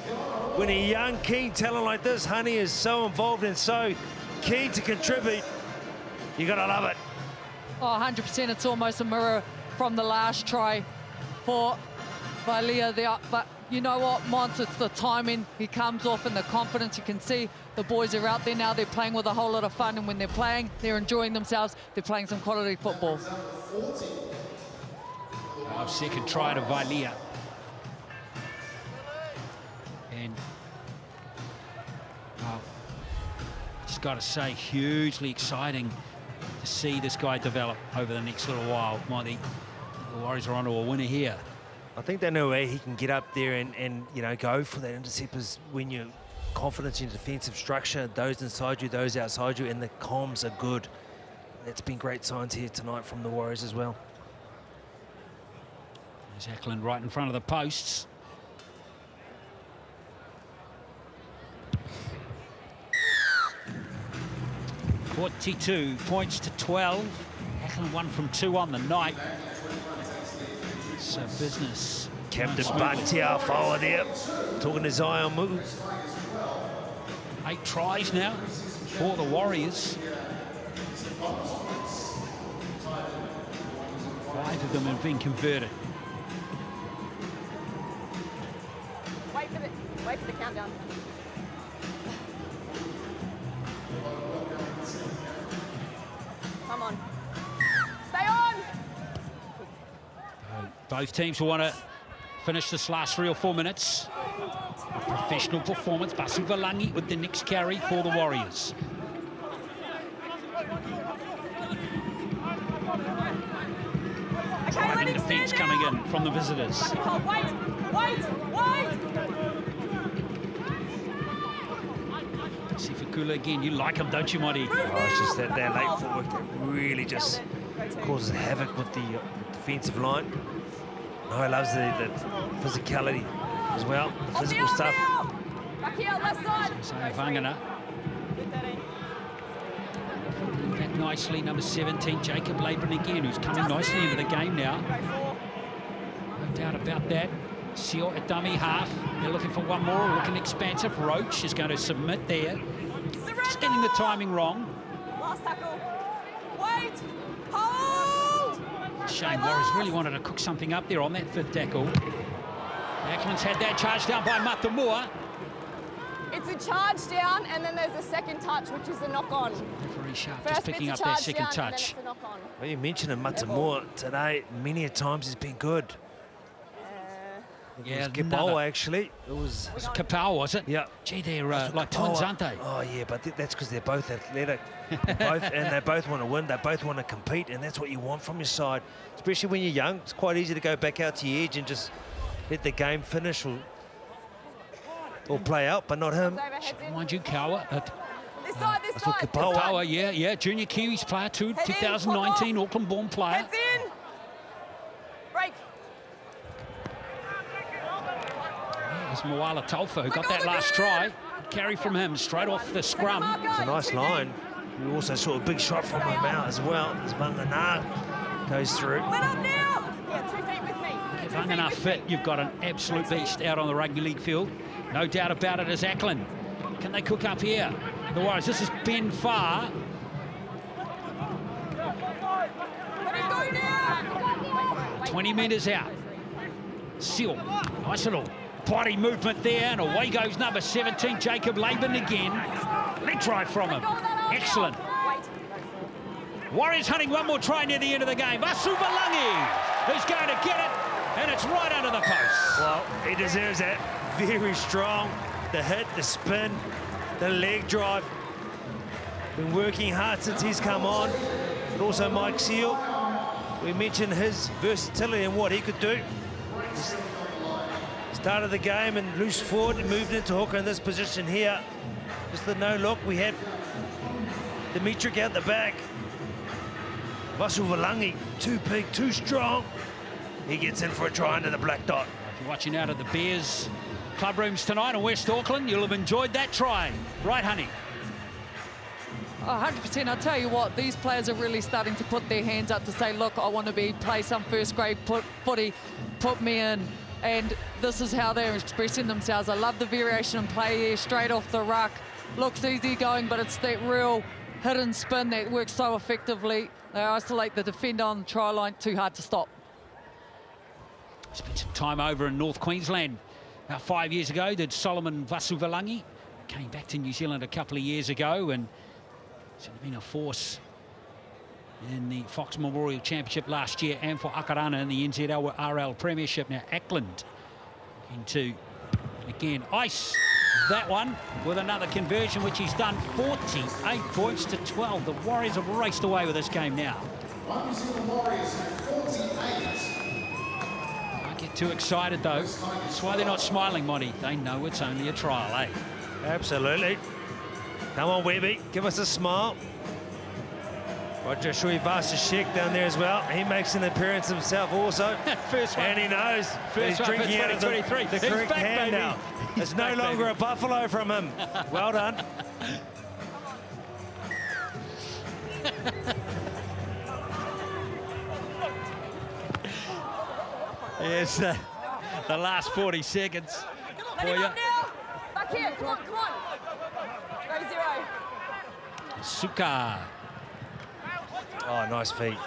When a young, keen talent like this, Honey, is so involved and so keen to contribute, you got to love it. Oh, 100%. It's almost a mirror from the last try for Vailea there. But you know what, Mons, it's the timing. He comes off and the confidence. You can see the boys are out there now. They're playing with a whole lot of fun. And when they're playing, they're enjoying themselves. They're playing some quality football. Our second try to Vailea. And just got to say, hugely exciting to see this guy develop over the next little while. The Warriors are onto a winner here. I think they know where he can get up there and you know, go for that interceptors when you're confident in defensive structure, those inside you, those outside you, and the comms are good. That's been great signs here tonight from the Warriors as well. There's Eklund right in front of the posts. (42 points to 12. Eklund 1 from 2 on the night. So business. Captain Bakhtiar forward there, talking to Zion Mu. 8 tries now for the Warriors. 5 of them have been converted. Wait for the countdown. Come on. Stay on. Both teams will want to finish this last 3 or 4 minutes. A professional performance. Vasu Valangi with the next carry for the Warriors. Driving defence coming in from the visitors. Wait! Sifakula again, you like him, don't you, Monty? Oh, it's just that late footwork that really just causes havoc with the defensive line. No, he loves the physicality as well, the physical stuff. Back here, left side. So Vangana. Back nicely, number 17, Jacob Laban again, who's coming nicely into the game now. No doubt about that. Seal at dummy half. They're looking for one more, looking expansive. Roach is going to submit there. Just getting the timing wrong. Last tackle. Wait. Hold. Shane Warriors really wanted to cook something up there on that 5th tackle. Ackland's had that charged down by Matamua. It's a charge down, and then there's a second touch, which is a knock-on. Very sharp, First just picking bit's up a that charge second down, and then touch. it's a knock-on. Well, you mentioned Matamua today, many a times he's been good. Yeah, Kipawa, actually. It was Kapau, was it? Yeah. Gee, they're like twins, aren't they? Oh, yeah, but that's because they're both athletic. They both want to win. They both want to compete, and that's what you want from your side. Especially when you're young, it's quite easy to go back out to your edge and just let the game finish or play out, but not him. Mind you, Kawa. This side. Kapawa, yeah, junior Kiwis player too, 2019 Auckland-born player. Heads in. Break. There's Moala Taufa, who got that last try. Carry from him, straight off the scrum. It's a nice line. We also saw a big shot from him out as well, as Vangana goes through. Let up now. Yeah, 2 feet with me. If Vangana fit, you've got an absolute beast out on the rugby league field. No doubt about it is Ackland. Can they cook up here? The Warriors, this is Ben Farr. Let him go now. 20 metres out. Seal, nice little body movement there, and away goes number 17, Jacob Laban again. Leg drive from him. Excellent. Warriors hunting one more try near the end of the game. Vasu Valangi who's going to get it, and it's right under the post. Well, he deserves that. Very strong. The hit, the spin, the leg drive. Been working hard since he's come on. But also Mike Seal. We mentioned his versatility and what he could do. Started the game and loose forward and moved into hooker in this position here. Just the no look. We had Dimitri out the back. Vasu Valangi, too big, too strong. He gets in for a try under the black dot. If you're watching out of the Bears club rooms tonight in West Auckland, you'll have enjoyed that try. Right, honey? 100%. I'll tell you what, these players are really starting to put their hands up to say, look, I want to play some first-grade footy, put me in. And this is how they're expressing themselves. I love the variation in play there, straight off the ruck. Looks easy going, but it's that real hidden spin that works so effectively. They isolate the defender on the try line, too hard to stop. Spent some time over in North Queensland about 5 years ago, did Solomon Vasu Valangi. Came back to New Zealand a couple of years ago, and it's been a force in the Fox Memorial Championship last year and for Akarana in the NZRL Premiership. Now Ackland into, again, ice that one with another conversion, which he's done. 48 points to 12. The Warriors have raced away with this game now. Don't get too excited, though. That's why they're not smiling, Monty. They know it's only a trial, eh? Absolutely. Come on, Webby, give us a smile. Roger Shuivasa-Shek down there as well. He makes an appearance himself also. First one. And he knows First he's one drinking for out of the 2023. correct He's back, hand baby. now. He's It's no back, longer baby. a buffalo from him. Well done. Yes, the last 40 seconds for you. Now. Back here. Come on. Go 0. Suka. Oh, nice feet.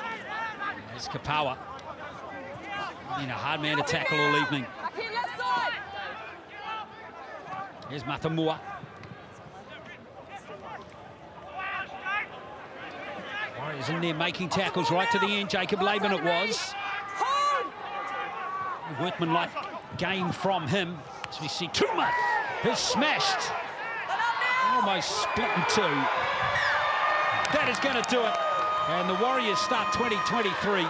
There's Kapawa. Been a hard man to tackle all evening. Back here, left side. Here's Matamua. Warriors in there making tackles right to the end. Jacob Laban it was. Hold. Workmanlike game from him. As we see Tumeth, who's smashed. Almost split in two. That is going to do it. And the Warriors start 2023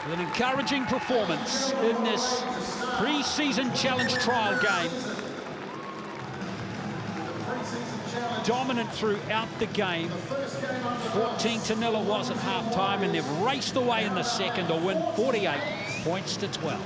with an encouraging performance in this pre-season challenge trial game. Dominant throughout the game. 14-0 it was at half-time, and they've raced away in the second to win 48 points to 12.